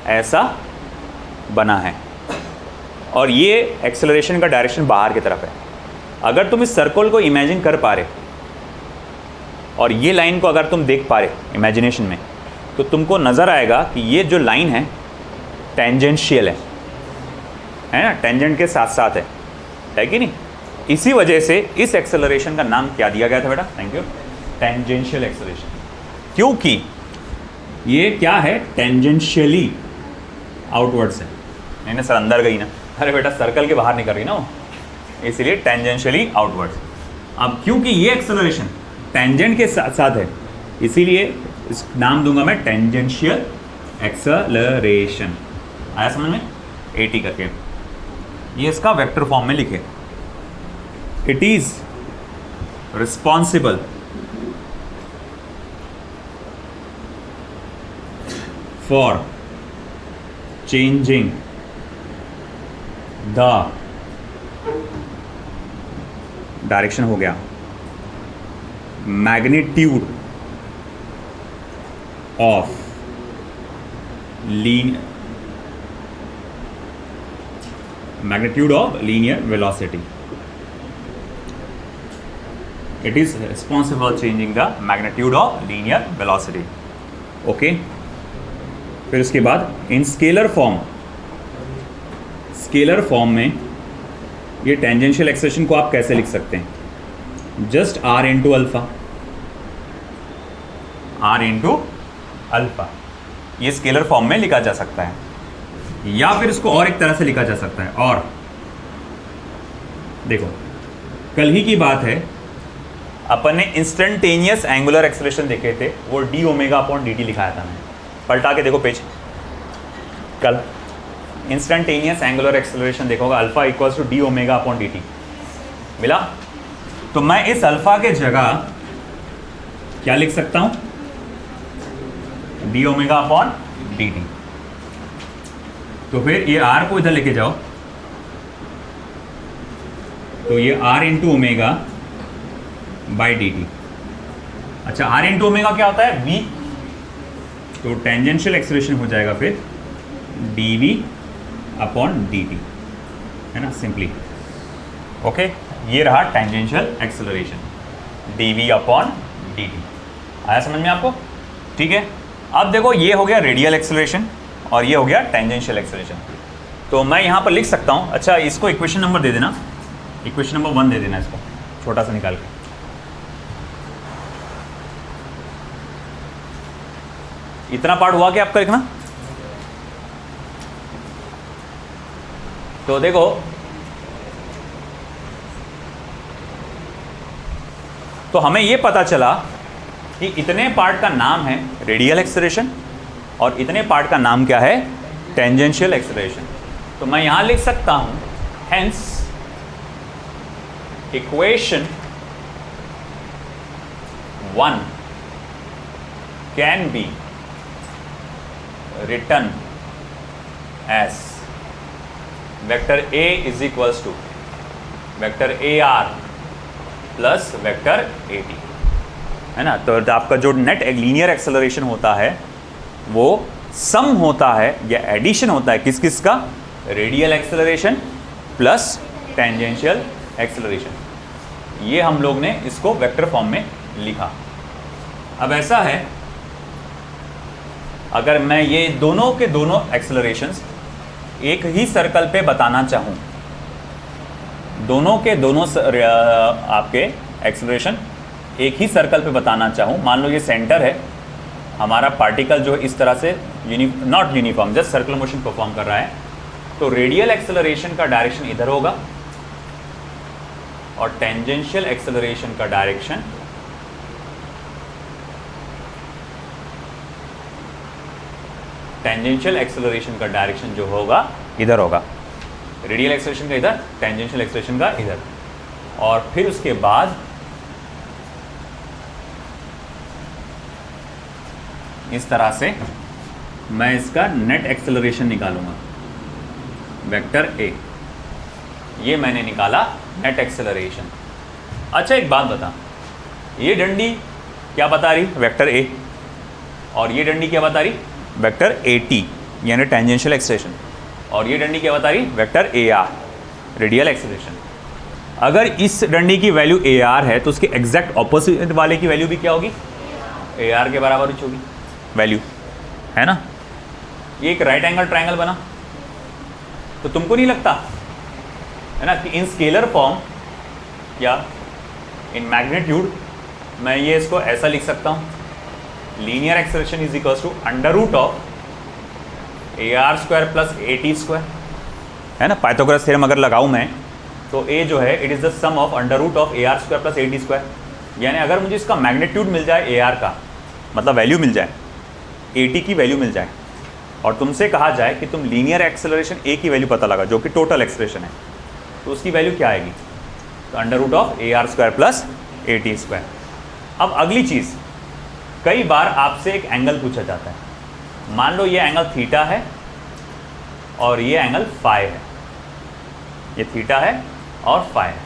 ऐसा बना है, और ये एक्सेलरेशन का डायरेक्शन बाहर की तरफ है। अगर तुम इस सर्कल को इमेजिन कर पा रहे और ये लाइन को अगर तुम देख पा रहे इमेजिनेशन में, तो तुमको नज़र आएगा कि ये जो लाइन है टेंजेंशियल है ना, टेंजेंट के साथ साथ है कि नहीं। इसी वजह से इस एक्सेलरेशन का नाम क्या दिया गया था बेटा, थैंक यू, टेंजेंशियल एक्सेलरेशन, क्योंकि ये क्या है, टेंजेंशियली आउटवर्ड्स है। नहीं सर अंदर गई ना, अरे बेटा सर्कल के बाहर नहीं कर रही ना वो, इसलिए टेंजेंशियली आउटवर्ड्स। अब क्योंकि ये एक्सेलरेशन टेंजेंट के साथ साथ है, इसीलिए इस नाम दूंगा मैं टेंजेंशियल एक्सेलरेशन। आया समझ में, एटी करके ये इसका वेक्टर फॉर्म में लिखे। It is responsible for changing the direction, हो गया magnitude of linear velocity. It is responsible changing the magnitude of linear velocity. Okay, फिर उसके बाद इन स्केलर फॉर्म में ये टेंजेंशियल एक्सेलरेशन को आप कैसे लिख सकते हैं, जस्ट आर इंटू अल्फा, ये स्केलर फॉर्म में लिखा जा सकता है, या फिर इसको और एक तरह से लिखा जा सकता है। और देखो कल ही की बात है, अपन ने इंस्टेंटेनियस एंगुलर एक्सेलरेशन देखे थे, वो d omega upon D t लिखाया था मैंने, पलटा के देखो पेज, कल इंस्टेंटेनियस एंगुलर एक्सेलरेशन देखोगा alpha equals to d omega upon D t मिला। तो मैं इस अल्फा के जगह क्या लिख सकता हूं, D omega upon D T. तो फिर ये आर को इधर लेके जाओ, तो ये R into omega by D T. अच्छा आर इंटू ओमेगा क्या होता है, वी, तो टेंजेंशियल एक्सेलरेशन हो जाएगा फिर D V upon D T, है ना, सिंपली। ओके, ये रहा tangential acceleration, D V upon D T. आया समझ में आपको, ठीक है। अब देखो ये हो गया रेडियल एक्सेलरेशन और ये हो गया टेंजेंशियल एक्सेलरेशन। तो मैं यहाँ पर लिख सकता हूँ, अच्छा इसको इक्वेशन नंबर दे देना, इक्वेशन नंबर 1 दे देना इसको, छोटा सा निकाल के। इतना पार्ट हुआ क्या आपका लिखना। तो देखो तो हमें ये पता चला कि इतने पार्ट का नाम है रेडियल एक्सेलरेशन और इतने पार्ट का नाम क्या है, टेंजेंशियल एक्सेलरेशन। तो मैं यहां लिख सकता हूं, hence equation 1 can be written as vector A is equals to vector AR plus vector A T, है ना। तो आपका जो नेट लीनियर एक्सेलरेशन होता है वो सम होता है या एडिशन होता है किस किस का, radial acceleration plus tangential acceleration. ये हम लोग ने इसको वेक्टर फॉर्म में लिखा। अब ऐसा है, अगर मैं ये दोनों के दोनों एक्सेलरेशंस एक ही सर्कल पे बताना चाहूँ, दोनों के दोनों आपके एक्सेलरेशन एक ही सर्कल पे बताना चाहूँ, मान लो ये सेंटर है, हमारा पार्टिकल जो इस तरह से not uniform just circular motion perform कर रहा है, तो रेडियल एक्सेलरेशन का डायरेक्शन इधर होगा और टेंजेंशियल एक्सेलरेशन का डायरेक्शन का डायरेक्शन जो होगा इधर होगा। रेडियल एक्सेलरेशन का इधर, टेंजेंशियल एक्सेलरेशन का इधर। और फिर उसके बाद इस तरह से मैं इसका नेट एक्सेलरेशन निकालूंगा, वेक्टर ए। ये मैंने निकाला नेट एक्सेलरेशन। अच्छा एक बात बता, ये डंडी क्या बता रही, वेक्टर ए, और ये डंडी क्या बता रही, वेक्टर ए टी यानी टेंजेंशियल एक्सेलरेशन, और ये डंडी क्या बता रही, vector A are radial acceleration. अगर इस डंडी की वैल्यू ए आर है तो उसके एग्जैक्ट ऑपोजिट वाले की वैल्यू भी क्या होगी, ए आर के बराबर ही होगी वैल्यू, है ना। ये एक राइट एंगल ट्रायंगल बना, तो तुमको नहीं लगता है ना कि इन स्केलर फॉर्म या इन मैग्नीट्यूड मैं ये इसको ऐसा लिख सकता हूँ, linear acceleration is equals to under root of A R square plus A T square, है ना। पाइथागोरस थ्योरम अगर लगाऊँ मैं तो ए जो है it is the sum of under root of A R square plus A T square. यानी अगर मुझे इसका मैग्नीट्यूड मिल जाए ए आर का, मतलब वैल्यू मिल जाए, ए टी की वैल्यू मिल जाए, और तुमसे कहा जाए कि तुम लीनियर एक्सेलरेशन ए की वैल्यू पता लगा जो कि टोटल एक्सेलरेशन है, तो उसकी वैल्यू क्या आएगी, तो under root of A R square plus A T square. अब अगली चीज़, कई बार आपसे एक एंगल पूछा जाता है, मान लो ये एंगल थीटा है और ये एंगल फाई है, ये थीटा है और फाई है।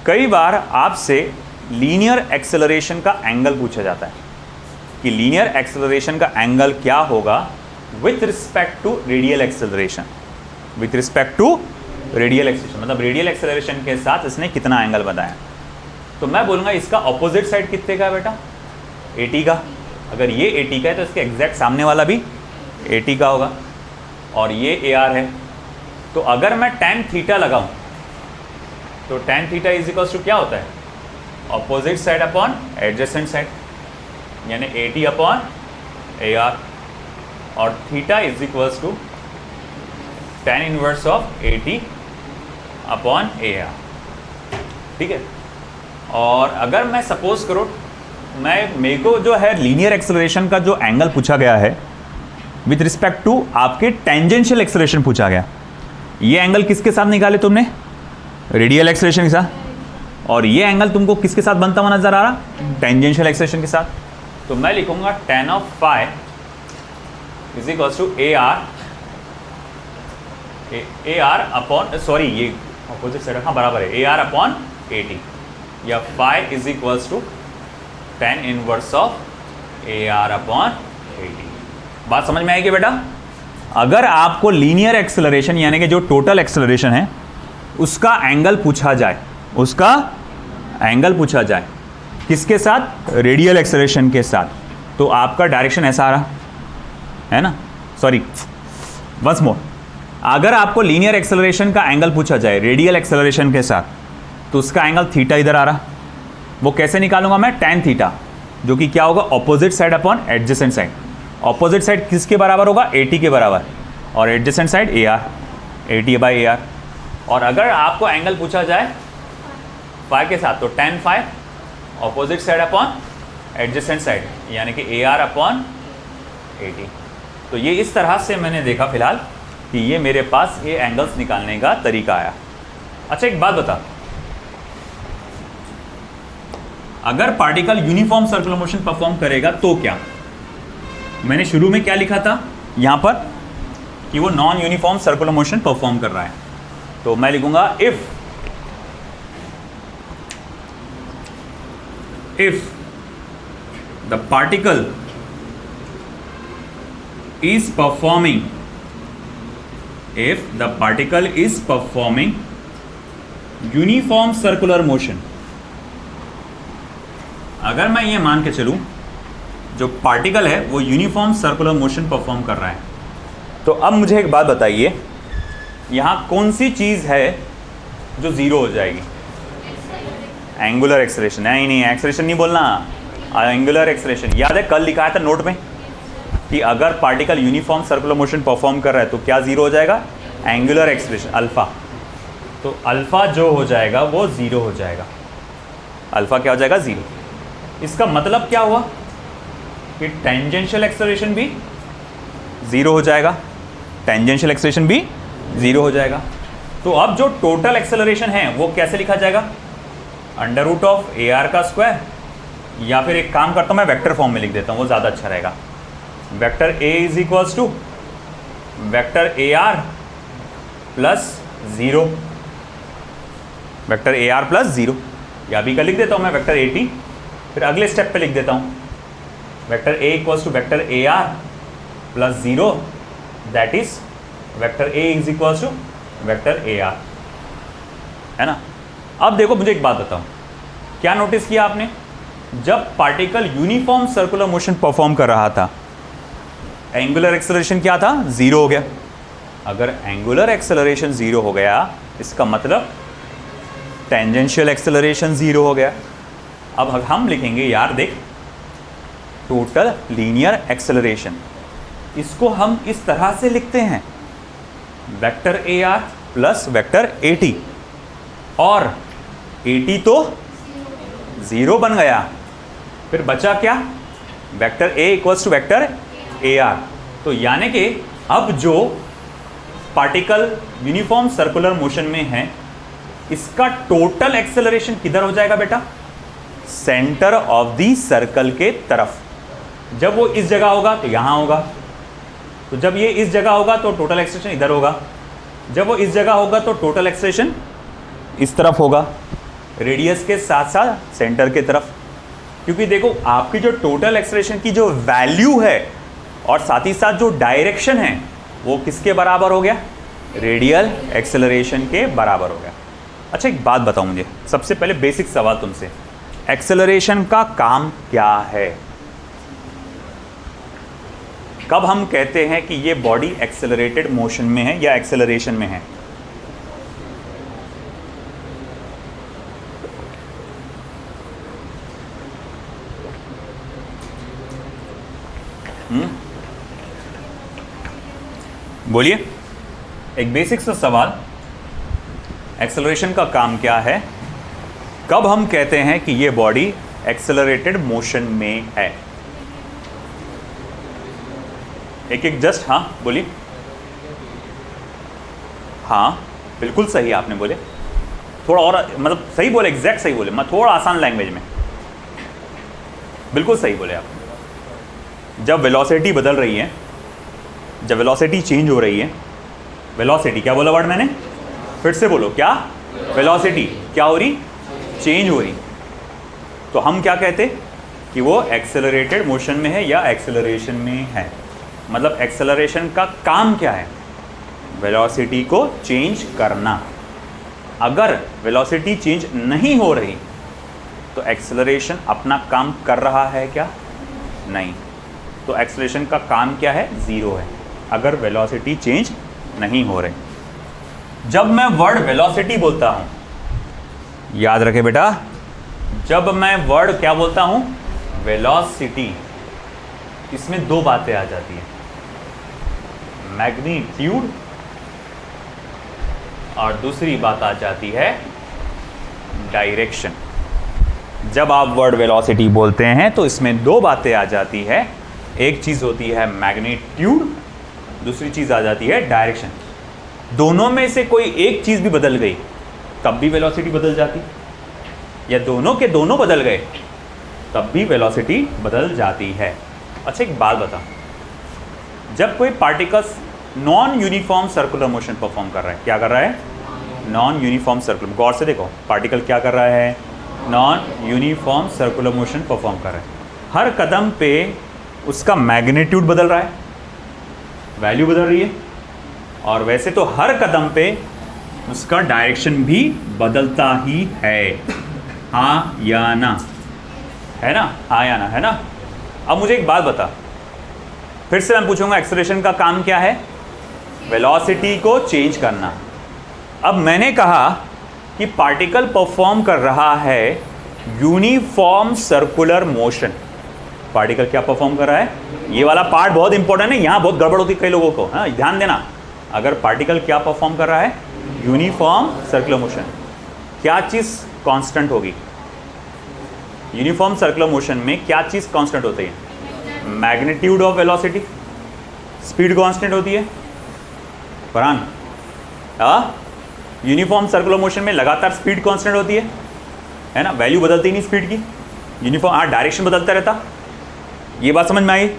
कई बार आपसे लीनियर एक्सेलरेशन का एंगल पूछा जाता है कि लीनियर एक्सेलरेशन का एंगल क्या होगा with respect to radial acceleration, with respect to radial acceleration, मतलब रेडियल एक्सेलरेशन के साथ इसने कितना एंगल बताया। तो मैं बोलूँगा इसका ऑपोजिट साइड कितने का है बेटा, 80 का। अगर ये 80 का है तो इसके एग्जैक्ट सामने वाला भी 80 का होगा, और ये ए आर है। तो अगर मैं tan थीटा लगाऊं तो tan theta is equals to क्या होता है, opposite side upon adjacent side, यानी 80 अपॉन ए आर, और theta is equals to tan inverse of 80 upon A R, ठीक है। और अगर मैं सपोज करो मेरे को जो है लीनियर एक्सेलरेशन का जो एंगल पूछा गया है विथ रिस्पेक्ट टू आपके टेंजेंशियल एक्सेलरेशन पूछा गया, ये एंगल किसके साथ निकाले तुमने, रेडियल एक्सेलरेशन के साथ, और ये एंगल तुमको किसके साथ बनता हुआ नजर आ रहा, टेंजेंशियल एक्सेलरेशन के साथ। तो मैं लिखूंगा tan of phi is equals to A R upon, sorry ये अपोजिट साइड, हाँ बराबर है, ए आर अपॉन 80, या phi is equals to tan inverse of A R upon 80। बात समझ में आएगी बेटा। अगर आपको लीनियर एक्सेलरेशन यानी कि जो टोटल एक्सेलरेशन है उसका एंगल पूछा जाए, उसका एंगल पूछा जाए किसके साथ, रेडियल एक्सेलरेशन के साथ, तो आपका डायरेक्शन ऐसा आ रहा है ना, सॉरी वंस मोर, अगर आपको लीनियर एक्सेलरेशन का एंगल पूछा जाए रेडियल एक्सेलरेशन के साथ तो उसका एंगल थीटा इधर आ रहा, वो कैसे निकालूंगा मैं, tan थीटा, जो कि क्या होगा, opposite side upon adjacent side. Opposite side किसके बराबर होगा, 80 के बराबर, और adjacent side A R, 80 by A R. और अगर आपको एंगल पूछा जाए फाई के साथ तो tan phi opposite side upon adjacent side, यानी कि ए आर अपॉन 80। तो ये इस तरह से मैंने देखा फिलहाल कि ये मेरे पास ये एंगल्स निकालने का तरीका आया। अच्छा एक बात बता, अगर particle uniform circular motion perform करेगा तो क्या, मैंने शुरू में क्या लिखा था यहाँ पर कि वो non uniform circular motion perform कर रहा है, तो मैं लिखूंगा if if the particle is performing uniform circular motion, अगर मैं ये मान के चलूं जो पार्टिकल है वो यूनिफॉर्म सर्कुलर मोशन परफॉर्म कर रहा है, तो अब मुझे एक बात बताइए, यहां कौन सी चीज है जो जीरो हो जाएगी? Angular acceleration. नहीं, एक्सेलरेशन नहीं बोलना, एंगुलर एक्सेलरेशन। याद है कल लिखा था नोट में कि अगर particle uniform circular motion perform कर रहा है तो क्या जीरो हो जाएगा? Angular acceleration alpha. तो अल्फा जो हो जाएगा वो जीरो हो जाएगा। अल्फा क्या हो जाएगा? जीरो। इसका मतलब क्या हुआ कि टेंजेंशियल एक्सेलरेशन भी जीरो हो जाएगा। टेंजेंशियल एक्सेलरेशन भी जीरो हो जाएगा। तो अब जो टोटल एक्सेलरेशन है वो कैसे लिखा जाएगा? Under root of A R का स्क्वायर, या फिर एक काम करता हूँ मैं वेक्टर फॉर्म में लिख देता हूँ, वो ज़्यादा अच्छा रहेगा। Vector A is equals to vector A R plus zero, vector A R plus zero, या भी का लिख देता हूँ मैं वेक्टर ए टी। फिर अगले स्टेप पे लिख देता हूँ vector A equals to vector A R plus zero, that is vector A is equals to vector A R, है ना। अब देखो मुझे एक बात बताओ, क्या नोटिस किया आपने? जब particle uniform circular motion perform कर रहा था, एंगुलर एक्सेलरेशन क्या था? जीरो हो गया। अगर एंगुलर एक्सेलरेशन जीरो हो गया, इसका मतलब टेंजेंशियल एक्सेलरेशन जीरो हो गया। अब हम लिखेंगे, यार देख, टोटल लीनियर एक्सेलरेशन, इसको हम इस तरह से लिखते हैं, vector A R plus vector A T, और ए टी तो जीरो बन गया, फिर बचा क्या? Vector A equals to vector A R. तो यानी कि अब जो पार्टिकल यूनिफॉर्म सर्कुलर मोशन में है, इसका टोटल एक्सेलरेशन किधर हो जाएगा बेटा? सेंटर ऑफ द सर्कल के तरफ। जब वो इस जगह होगा तो यहां होगा, तो जब ये इस जगह होगा तो टोटल एक्सेलरेशन इधर होगा, जब वो इस जगह होगा तो टोटल एक्सेलरेशन इस तरफ होगा, रेडियस के साथ साथ सेंटर के तरफ। क्योंकि देखो आपकी जो टोटल एक्सेलरेशन की जो वैल्यू है और साथ ही साथ जो डायरेक्शन है वो किसके बराबर हो गया? रेडियल एक्सेलरेशन के बराबर हो गया। अच्छा एक बात बताओ मुझे, सबसे पहले बेसिक सवाल तुमसे, एक्सेलरेशन का काम क्या है? कब हम कहते हैं कि ये बॉडी एक्सेलरेटेड मोशन में है या एक्सेलरेशन में है? बोलिए, एक बेसिक सा सवाल, एक्सेलरेशन का काम क्या है? कब हम कहते हैं कि ये बॉडी एक्सेलरेटेड मोशन में है? एक एक जस्ट हाँ बोलिए। हाँ बिल्कुल सही आपने बोले, थोड़ा और मतलब सही बोले, एग्जैक्ट सही बोले, मैं थोड़ा आसान लैंग्वेज में, बिल्कुल सही बोले आप। जब वेलोसिटी बदल रही है, जब वेलोसिटी चेंज हो रही है, वेलोसिटी क्या बोला वर्ड मैंने? फिर से बोलो, क्या? वेलोसिटी क्या हो रही? चेंज हो रही। तो हम क्या कहते कि वो एक्सेलरेटेड मोशन में है या एक्सेलरेशन में है। मतलब एक्सेलरेशन का काम क्या है? वेलोसिटी को चेंज करना। अगर वेलोसिटी चेंज नहीं हो रही तो एक्सेलरेशन अपना काम कर रहा है क्या? नहीं। तो एक्सेलरेशन का काम क्या है? ज़ीरो है, अगर वेलोसिटी चेंज नहीं हो रही। जब मैं वर्ड वेलोसिटी बोलता हूँ, याद रखे बेटा, जब मैं वर्ड क्या बोलता हूँ? वेलोसिटी, इसमें दो बातें आ जाती हैं, मैग्नीट्यूड और दूसरी बात आ जाती है डायरेक्शन। जब आप वर्ड वेलोसिटी बोलते हैं तो इसमें दो बातें आ जाती है, एक चीज़ होती है मैग्नीट्यूड, दूसरी चीज़ आ जाती है डायरेक्शन। दोनों में से कोई एक चीज़ भी बदल गई तब भी वेलोसिटी बदल जाती, या दोनों के दोनों बदल गए तब भी वेलोसिटी बदल जाती है। अच्छा एक बात बताओ, जब कोई particles non uniform circular motion perform कर रहा है, क्या कर रहा है? Non uniform circular. गौर से देखो, पार्टिकल क्या कर रहा है? Non uniform circular motion perform कर रहा है। हर कदम पे उसका मैग्नीट्यूड बदल रहा है, वैल्यू बदल रही है, और वैसे तो हर कदम पे उसका डायरेक्शन भी बदलता ही है। हाँ या ना? है ना? हाँ या ना? है ना? अब मुझे एक बात बता, फिर से मैं पूछूंगा एक्सेलरेशन का काम क्या है? वेलोसिटी को चेंज करना। अब मैंने कहा कि पार्टिकल परफॉर्म कर रहा है यूनिफॉर्म सर्कुलर मोशन। पार्टिकल क्या परफॉर्म कर रहा है? ये वाला पार्ट बहुत इंपॉर्टेंट है, यहाँ बहुत गड़बड़ होती है कई लोगों को, हाँ ध्यान देना। अगर पार्टिकल क्या परफॉर्म कर रहा है? Uniform circular motion. क्या चीज़ कांस्टेंट होगी? यूनिफॉर्म सर्कुलर मोशन में क्या चीज़ कांस्टेंट होती है? Magnitude of velocity. Speed constant होती है फरहान? यूनिफॉर्म सर्कुलर मोशन में लगातार स्पीड कांस्टेंट होती है ना? वैल्यू बदलती नहीं स्पीड की। यूनिफॉर्म डायरेक्शन बदलता रहता। ये बात समझ में आई?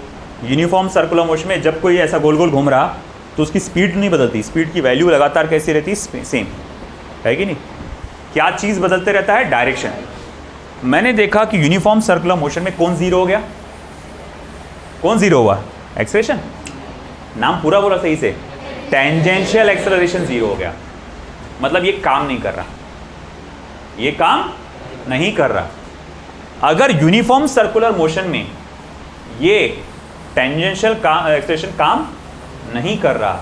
यूनिफॉर्म सर्कुलर मोशन में जब कोई ऐसा गोल गोल घूम रहा तो उसकी स्पीड नहीं बदलती, स्पीड की वैल्यू लगातार कैसी रहती है? सेम, है कि नहीं? क्या चीज़ बदलते रहता है? डायरेक्शन। मैंने देखा कि यूनिफॉर्म सर्कुलर मोशन में कौन जीरो हो गया? कौन जीरो हुआ? एक्सेलरेशन। नाम पूरा बोला सही से, टेंजेंशियल एक्सेलरेशन जीरो हो गया। मतलब ये काम नहीं कर रहा, ये काम नहीं कर रहा। अगर यूनिफॉर्म सर्कुलर मोशन में ये टेंजेंशियल एक्सेलरेशन काम नहीं कर रहा,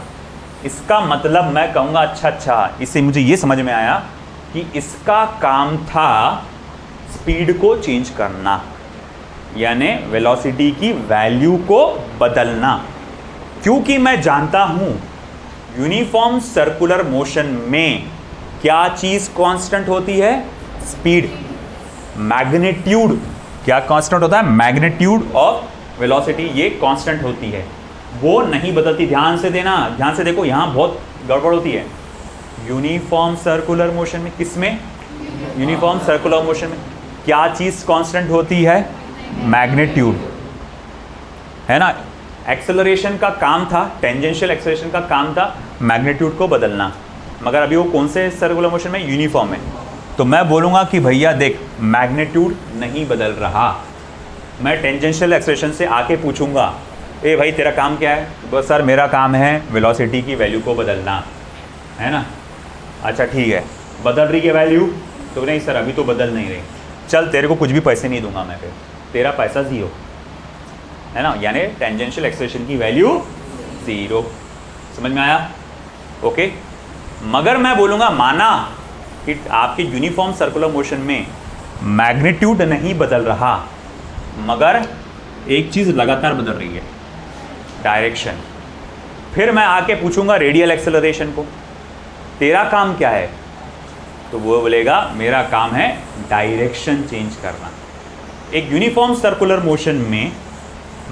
इसका मतलब मैं कहूँगा अच्छा, इससे मुझे ये समझ में आया कि इसका काम था स्पीड को चेंज करना, यानी वेलोसिटी की वैल्यू को बदलना। क्योंकि मैं जानता हूँ यूनिफॉर्म सर्कुलर मोशन में क्या चीज़ कांस्टेंट होती है? स्पीड। मैग्नीट्यूड क्या कांस्टेंट होता है? मैग्नीट्यूड ऑफ वेलोसिटी ये कांस्टेंट होती है, वो नहीं बदलती। ध्यान से देना, ध्यान से देखो, यहाँ बहुत गड़बड़ होती है। यूनिफॉर्म सर्कुलर मोशन में, किसमें? यूनिफॉर्म सर्कुलर मोशन में क्या चीज़ कांस्टेंट होती है? मैग्नीट्यूड, है ना? एक्सेलरेशन का काम था, टेंजेंशियल एक्सेलरेशन का काम था मैग्नीट्यूड को बदलना, मगर अभी वो कौन से सर्कुलर मोशन में? यूनिफॉर्म में। तो मैं बोलूँगा कि भैया देख, मैग्नीट्यूड नहीं बदल रहा। मैं टेंजेंशियल एक्सेलरेशन से आके पूछूंगा, ए भाई तेरा काम क्या है? बस सर मेरा काम है वेलोसिटी की वैल्यू को बदलना, है ना? अच्छा ठीक है, बदल रही है वैल्यू? तो नहीं सर अभी तो बदल नहीं रही। चल तेरे को कुछ भी पैसे नहीं दूंगा मैं, फिर तेरा पैसा ज़ीरो, है ना? यानी टेंजेंशियल एक्सेलरेशन की वैल्यू ज़ीरो। समझ में आया? ओके। मगर मैं बोलूँगा माना कि आपके यूनिफॉर्म सर्कुलर मोशन में मैग्नीट्यूड नहीं बदल रहा, मगर एक चीज़ लगातार बदल रही है, डायरेक्शन। फिर मैं आके पूछूंगा रेडियल एक्सेलरेशन को, तेरा काम क्या है? तो वो बोलेगा मेरा काम है डायरेक्शन चेंज करना। एक यूनिफॉर्म सर्कुलर मोशन में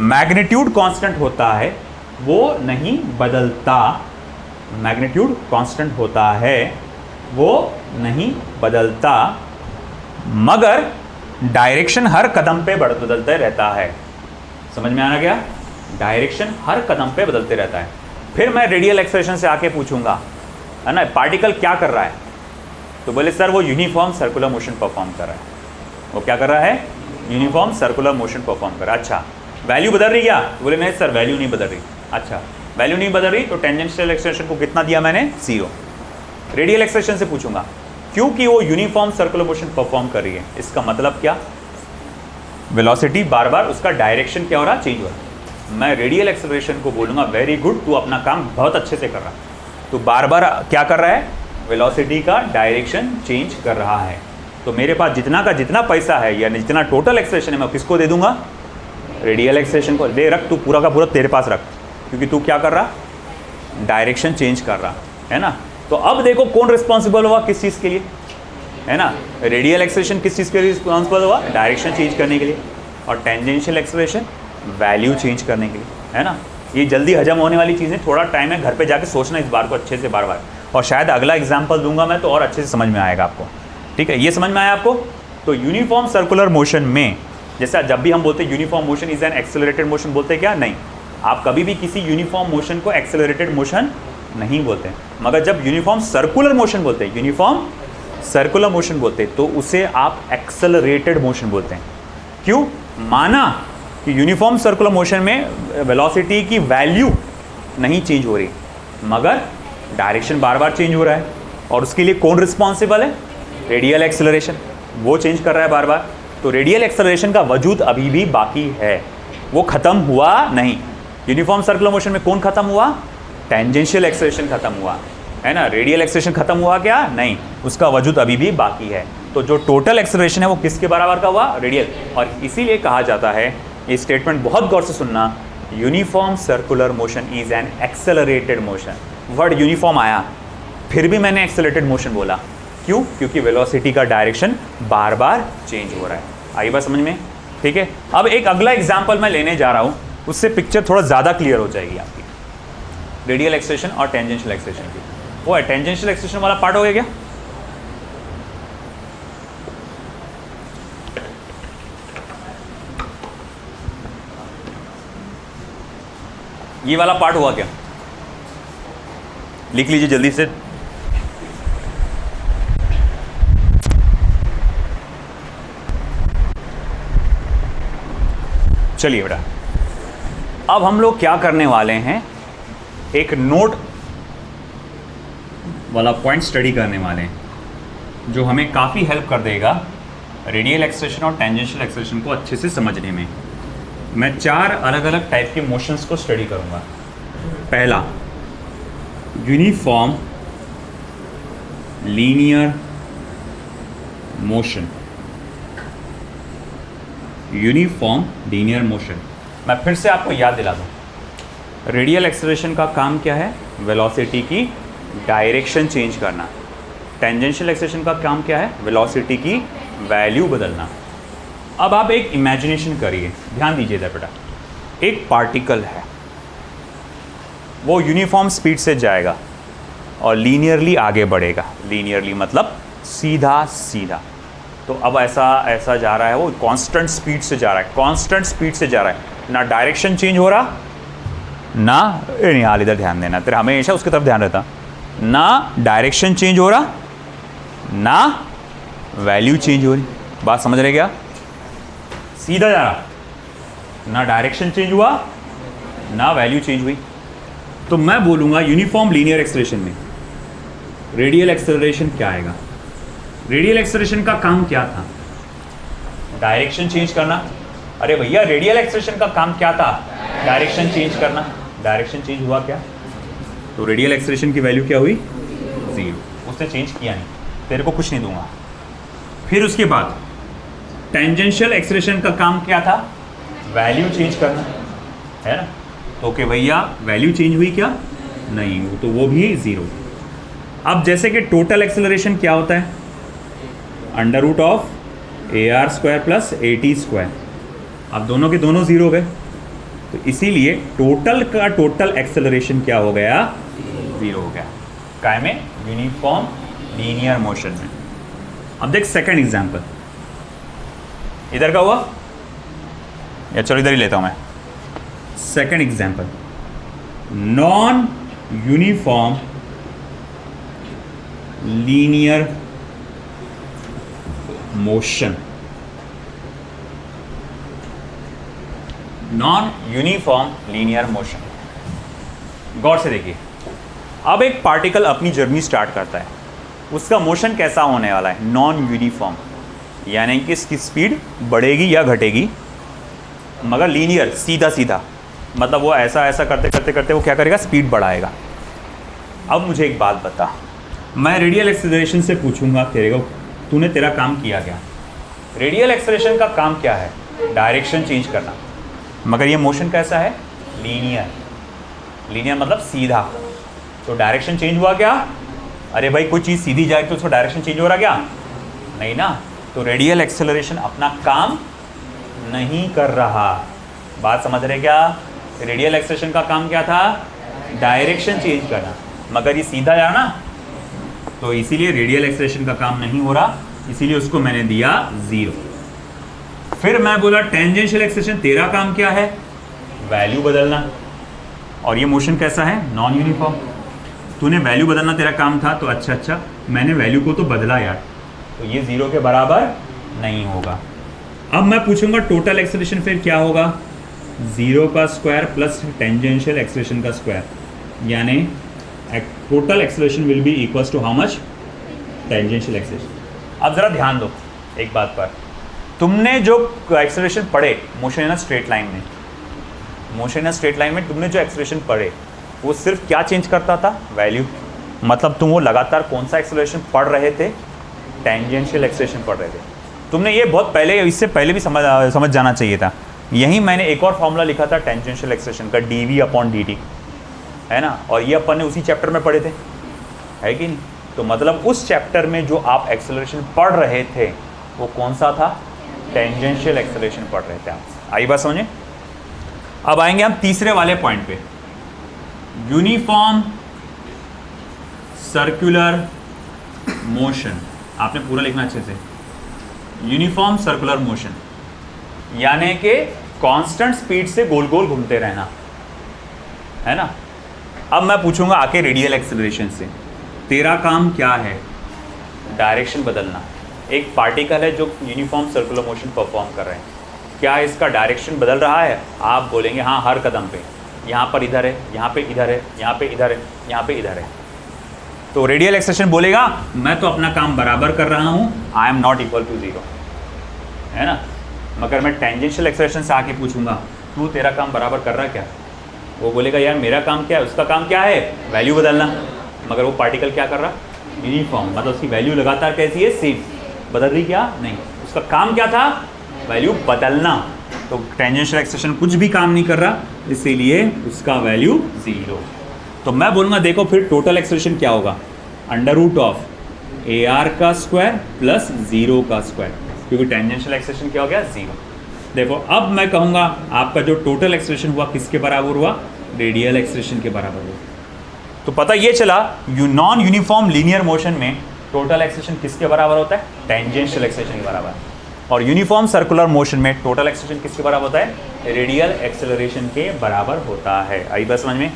मैग्नीट्यूड कांस्टेंट होता है, वो नहीं बदलता। मैग्नीट्यूड कांस्टेंट होता है, वो नहीं बदलता, मगर डायरेक्शन हर कदम पे बदलते रहता है। समझ में आना क्या? डायरेक्शन हर कदम पे बदलते रहता है। फिर मैं रेडियल एक्सेलरेशन से आके पूछूंगा, है ना, पार्टिकल क्या कर रहा है? तो बोले सर वो यूनिफॉर्म सर्कुलर मोशन परफॉर्म कर रहा है। वो क्या कर रहा है? यूनिफॉर्म सर्कुलर मोशन परफॉर्म कर रहा है। अच्छा, वैल्यू बदल रही क्या? बोले नहीं सर वैल्यू नहीं बदल रही। अच्छा, वैल्यू नहीं बदल रही तो टेंजेंशियल एक्सेलरेशन को कितना दिया मैंने? ज़ीरो। रेडियल एक्सेलरेशन से पूछूंगा, क्योंकि वो यूनिफॉर्म सर्कुलर मोशन परफॉर्म कर रही है, इसका मतलब क्या? वेलोसिटी बार बार उसका डायरेक्शन क्या हो रहा? चेंज हो रहा। मैं रेडियल एक्सेलरेशन को बोलूँगा वेरी गुड, तू अपना काम बहुत अच्छे से कर रहा। तो बार बार क्या कर रहा है? वेलोसिटी का डायरेक्शन चेंज कर रहा है। तो मेरे पास जितना का जितना पैसा है या जितना टोटल एक्सेलरेशन है मैं किसको दे दूंगा? रेडियल एक्सेलरेशन को दे। रख, तू पूरा का पूरा तेरे पास रख, क्योंकि तू क्या कर रहा? डायरेक्शन चेंज कर रहा है ना। तो अब देखो कौन रिस्पॉन्सिबल हुआ किस चीज़ के लिए, है ना? रेडियल एक्सेलरेशन किस चीज़ के लिए रिस्पॉन्सिबल हुआ? डायरेक्शन चेंज करने के लिए। और टेंजेंशियल एक्सेलरेशन वैल्यू चेंज करने के लिए, है ना? ये जल्दी हजम होने वाली चीज़ें, थोड़ा टाइम है, घर पे जाके सोचना इस बार को अच्छे से बार बार, और शायद अगला एग्जाम्पल दूंगा मैं तो और अच्छे से समझ में आएगा आपको। ठीक है, ये समझ में आया आपको? तो यूनिफॉर्म सर्कुलर मोशन में जैसा जब भी हम बोलते हैं uniform motion is an accelerated motion, बोलते हैं क्या? नहीं, आप कभी भी किसी यूनिफॉर्म मोशन को एक्सेलरेटेड मोशन नहीं बोलते, मगर जब यूनिफॉर्म सर्कुलर मोशन बोलते हैं, यूनिफॉर्म सर्कुलर मोशन बोलते हैं तो उसे आप एक्सेलरेटेड मोशन बोलते हैं। क्यों? माना कि यूनिफॉर्म सर्कुलर मोशन में वेलोसिटी की वैल्यू नहीं चेंज हो रही, मगर डायरेक्शन बार बार चेंज हो रहा है, और उसके लिए कौन रिस्पॉन्सिबल है? रेडियल एक्सेलरेशन, वो चेंज कर रहा है बार बार। तो रेडियल एक्सेलरेशन का वजूद अभी भी बाकी है, वो ख़त्म हुआ नहीं। यूनिफॉर्म सर्कुलर मोशन में कौन ख़त्म हुआ? टेंजेंशियल एक्सेलरेशन ख़त्म हुआ है ना। रेडियल एक्सेलरेशन ख़त्म हुआ क्या? नहीं, उसका वजूद अभी भी बाकी है। तो जो टोटल एक्सेलरेशन है वो किसके बराबर का हुआ? रेडियल। और इसीलिए कहा जाता है, ये स्टेटमेंट बहुत गौर से सुनना, uniform circular motion is an accelerated motion. Word uniform आया, फिर भी मैंने एक्सेलरेटेड मोशन बोला। क्यों? क्योंकि वेलोसिटी का डायरेक्शन बार बार चेंज हो रहा है। आई बात समझ में? ठीक है। अब एक अगला एग्जाम्पल मैं लेने जा रहा हूँ, उससे पिक्चर थोड़ा ज़्यादा क्लियर हो जाएगी आपकी, रेडियल एक्सेलरेशन और टेंजेंशियल एक्सेलरेशन की। वो है टेंजेंशियल एक्सेलरेशन वाला पार्ट हो गया क्या? ये वाला पार्ट हुआ क्या? लिख लीजिए जल्दी से। चलिए बेटा, अब हम लोग क्या करने वाले हैं, एक नोट वाला पॉइंट स्टडी करने वाले हैं जो हमें काफ़ी हेल्प कर देगा रेडियल एक्सेलरेशन और टेंजेंशियल एक्सेलरेशन को अच्छे से समझने में। मैं 4 अलग अलग टाइप के मोशंस को स्टडी करूंगा। पहला, uniform linear motion. Uniform linear motion, मैं फिर से आपको याद दिला दूं, रेडियल एक्सेलरेशन का काम क्या है? वेलोसिटी की डायरेक्शन चेंज करना। टेंजेंशियल एक्सेलरेशन का काम क्या है? वेलोसिटी की वैल्यू बदलना। अब आप एक इमेजिनेशन करिए, ध्यान दीजिए इधर बेटा। एक पार्टिकल है, वो यूनिफॉर्म स्पीड से जाएगा और लीनियरली आगे बढ़ेगा। लीनियरली मतलब सीधा सीधा। तो अब ऐसा जा रहा है, वो कांस्टेंट स्पीड से जा रहा है, कांस्टेंट स्पीड से जा रहा है, ना डायरेक्शन चेंज हो रहा, ना नहीं, हाल इधर ध्यान देना, तेरा हमेशा उसकी तरफ ध्यान रहता, ना डायरेक्शन चेंज हो रहा, ना वैल्यू चेंज हो रही। बात समझ रहे क्या? सीधा जा रहा, ना डायरेक्शन चेंज हुआ, ना वैल्यू चेंज हुई। तो मैं बोलूँगा यूनिफॉर्म लीनियर एक्सेलरेशन में रेडियल एक्सेलरेशन क्या आएगा? रेडियल एक्सेलरेशन का काम क्या था? डायरेक्शन चेंज करना। अरे भैया, रेडियल एक्सेलरेशन का काम क्या था? डायरेक्शन चेंज करना। डायरेक्शन चेंज हुआ क्या? तो रेडियल एक्सेलरेशन की वैल्यू क्या हुई? 0। उसने चेंज किया नहीं, तेरे को कुछ नहीं दूंगा। फिर उसके बाद टेंजेंशियल एक्सेलरेशन का काम क्या था? वैल्यू चेंज करना, है ना। तो कि भैया वैल्यू चेंज हुई क्या? नहीं, तो वो भी 0। अब जैसे कि टोटल एक्सेलरेशन क्या होता है? Under root of AR² plus AT²। अब दोनों के दोनों 0 हो गए, तो इसीलिए टोटल का टोटल एक्सेलरेशन क्या हो गया? 0 हो गया। काय में? यूनिफॉर्म लीनियर मोशन में। अब देख सेकंड एग्जांपल, इधर का हुआ या चलो इधर ही लेता हूं मैं। Second example, non uniform linear motion. Non uniform linear motion, गौर से देखिए। अब एक पार्टिकल अपनी जर्नी स्टार्ट करता है, उसका मोशन कैसा होने वाला है? नॉन यूनिफॉर्म, यानी कि इसकी स्पीड बढ़ेगी या घटेगी, मगर लीनियर, सीधा सीधा। मतलब वो ऐसा ऐसा करते करते करते वो क्या करेगा? स्पीड बढ़ाएगा। अब मुझे एक बात बता, मैं रेडियल एक्सेलरेशन से पूछूंगा तेरे को, तूने तेरा काम किया क्या? रेडियल एक्सेलरेशन का काम क्या है? डायरेक्शन चेंज करना, मगर ये मोशन कैसा है? लीनियर। लीनियर मतलब सीधा। तो डायरेक्शन चेंज हुआ क्या? अरे भाई, कोई चीज़ सीधी जाए तो उसका डायरेक्शन चेंज हो रहा क्या? नहीं ना। तो रेडियल एक्सेलरेशन अपना काम नहीं कर रहा। बात समझ रहे क्या? रेडियल एक्सेलरेशन का काम क्या था? डायरेक्शन चेंज करना, मगर ये सीधा जाना, तो इसीलिए रेडियल एक्सेलरेशन का काम नहीं हो रहा, इसीलिए उसको मैंने दिया 0। फिर मैं बोला टेंजेंशियल एक्सेलरेशन, तेरा काम क्या है? वैल्यू बदलना। और ये मोशन कैसा है? Non uniform. तूने वैल्यू बदलना तेरा काम था, तो अच्छा मैंने वैल्यू को तो बदला यार, तो ये 0 के बराबर नहीं होगा। अब मैं पूछूंगा टोटल एक्सेलरेशन फिर क्या होगा, 0 का स्क्वायर प्लस टेंजेंशियल एक्सेलरेशन का स्क्वायर, यानी total acceleration will be equals to how much, tangential acceleration. अब ज़रा ध्यान दो एक बात पर, तुमने जो एक्सेलरेशन पढ़े motion in a straight line में, motion in a straight line में तुमने जो एक्सेलरेशन पढ़े वो सिर्फ क्या चेंज करता था, वैल्यू। मतलब तुम वो लगातार कौन सा एक्सेलरेशन पढ़ रहे थे, टेंजेंशियल एक्सेलरेशन पढ़ रहे थे। तुमने ये बहुत पहले, इससे पहले भी समझ जाना चाहिए था। यहीं मैंने एक और फॉर्मूला लिखा था टेंजेंशियल एक्सेलरेशन का, dv/dt, है ना, और ये अपन ने उसी चैप्टर में पढ़े थे, है कि नहीं। तो मतलब उस चैप्टर में जो आप एक्सेलरेशन पढ़ रहे थे वो कौन सा था, टेंजेंशियल एक्सेलरेशन पढ़ रहे थे आप। आई बात समझे। अब आएंगे हम तीसरे वाले पॉइंट पे, यूनिफॉर्म सर्कुलर मोशन। आपने पूरा लिखना अच्छे से, यूनिफॉर्म सर्कुलर मोशन यानी कि कांस्टेंट स्पीड से गोल गोल घूमते रहना, है ना। अब मैं पूछूंगा आके रेडियल एक्सेलरेशन से, तेरा काम क्या है, डायरेक्शन बदलना। एक पार्टिकल है जो यूनिफॉर्म सर्कुलर मोशन परफॉर्म कर रहे हैं, क्या इसका डायरेक्शन बदल रहा है? आप बोलेंगे हाँ, हर कदम पे, यहाँ पर इधर है, यहाँ पे इधर है, यहाँ पे इधर है, यहाँ पे इधर है। तो रेडियल एक्सेलरेशन बोलेगा मैं तो अपना काम बराबर कर रहा हूँ, I am not equal to 0, है ना। मगर मैं टेंजेंशियल एक्सेलरेशन से आके पूछूंगा तू तेरा काम बराबर कर रहा है क्या, वो बोलेगा यार मेरा काम क्या है, उसका काम क्या है, वैल्यू बदलना। मगर वो पार्टिकल क्या कर रहा, यूनिफॉर्म, मतलब उसकी वैल्यू लगातार कैसी है, सेम, बदल रही क्या नहीं, उसका काम क्या था, वैल्यू बदलना। तो टेंजेंशियल एक्सेलरेशन कुछ भी काम नहीं कर रहा, इसीलिए उसका वैल्यू 0। तो मैं बोलूँगा देखो फिर टोटल एक्सेलरेशन क्या होगा, √ AR का स्क्वायर प्लस 0 का स्क्वायर, क्योंकि टेंजेंशियल एक्सेलरेशन क्या हो गया, 0। देखो अब मैं कहूँगा आपका जो टोटल एक्सेलरेशन हुआ किसके बराबर हुआ, रेडियल एक्सेलरेशन के बराबर हुआ। तो पता ये चला नॉन यूनिफॉर्म लीनियर मोशन में टोटल एक्सेलरेशन किसके बराबर होता है, टेंजेंशियल एक्सेलरेशन के बराबर। और यूनिफॉर्म सर्कुलर मोशन में टोटल एक्सेलरेशन किसके बराबर होता है, रेडियल एक्सेलरेशन के बराबर होता है। आई बात समझ में।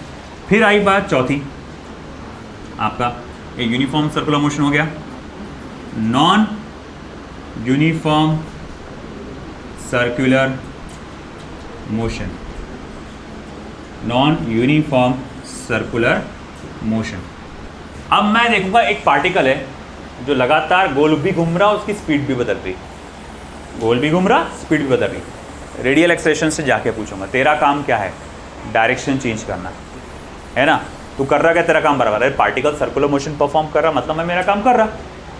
फिर आई बात चौथी, आपका ये यूनिफॉर्म सर्कुलर मोशन हो गया, non uniform circular motion, non uniform circular motion. अब मैं देखूंगा एक पार्टिकल है जो लगातार गोल भी घूम रहा, उसकी स्पीड भी बदल रही, गोल भी घूम रहा, स्पीड भी बदल रही। रेडियल एक्सेलरेशन से जाके पूछूंगा तेरा काम क्या है, डायरेक्शन चेंज करना, है ना। तू कर रहा क्या, तेरा काम बराबर है, पार्टिकल सर्कुलर मोशन परफॉर्म कर रहा, मतलब मैं मेरा काम कर रहा,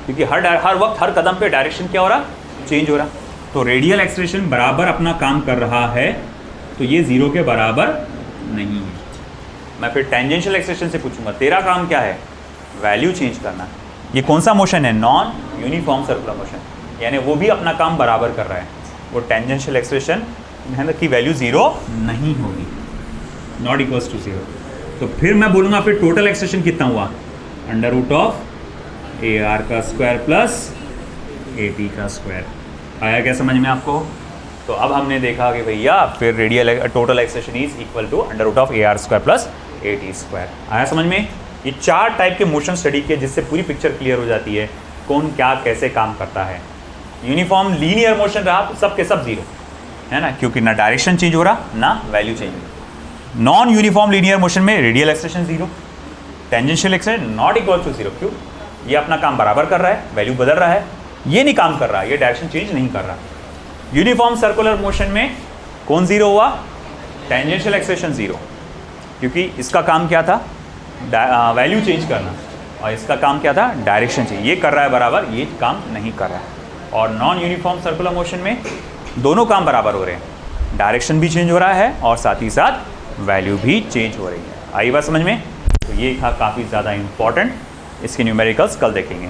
क्योंकि हर वक्त हर कदम पे डायरेक्शन क्या हो रहा, चेंज हो रहा। तो रेडियल एक्सेलरेशन बराबर अपना काम कर रहा है, तो ये 0 के बराबर नहीं है। मैं फिर टेंजेंशियल एक्सेलरेशन से पूछूंगा तेरा काम क्या है, वैल्यू चेंज करना। ये कौन सा मोशन है, नॉन यूनिफॉर्म सर्कुलर मोशन, यानी वो भी अपना काम बराबर कर रहा है, वो टेंजेंशियल एक्सेलरेशन है ना की वैल्यू 0 नहीं होगी, नॉट इक्वल्स टू 0। तो फिर मैं बोलूँगा फिर टोटल एक्सेलरेशन कितना हुआ, √ AR का स्क्वायर प्लस AT का स्क्वायर। आया क्या समझ में आपको। तो अब हमने देखा कि भैया फिर radial total acceleration is equal to √ AR square plus AT square. आया समझ में। ये 4 टाइप के मोशन स्टडी किए जिससे पूरी पिक्चर क्लियर हो जाती है कौन क्या कैसे काम करता है। यूनिफॉर्म लीनियर मोशन रहा तो सब के सब 0, है ना, क्योंकि ना डायरेक्शन चेंज हो रहा ना वैल्यू चेंज हो रहा। नॉन यूनिफॉर्म लीनियर मोशन में radial acceleration 0, tangential acceleration not equal to 0। क्यों, ये अपना काम बराबर कर रहा है, वैल्यू बदल रहा है, ये नहीं काम कर रहा, ये डायरेक्शन चेंज नहीं कर रहा। यूनिफॉर्म सर्कुलर मोशन में कौन 0 हुआ, टेंजेंशियल एक्सेलरेशन 0, क्योंकि इसका काम क्या था, वैल्यू चेंज करना, और इसका काम क्या था, डायरेक्शन चेंज। ये कर रहा है बराबर, ये काम नहीं कर रहा है। और नॉन यूनिफॉर्म सर्कुलर मोशन में दोनों काम बराबर हो रहे हैं, डायरेक्शन भी चेंज हो रहा है और साथ ही साथ वैल्यू भी चेंज हो रही है। आई बात समझ में। तो ये था काफ़ी ज़्यादा इंपॉर्टेंट, इसके न्यूमेरिकल्स कल देखेंगे।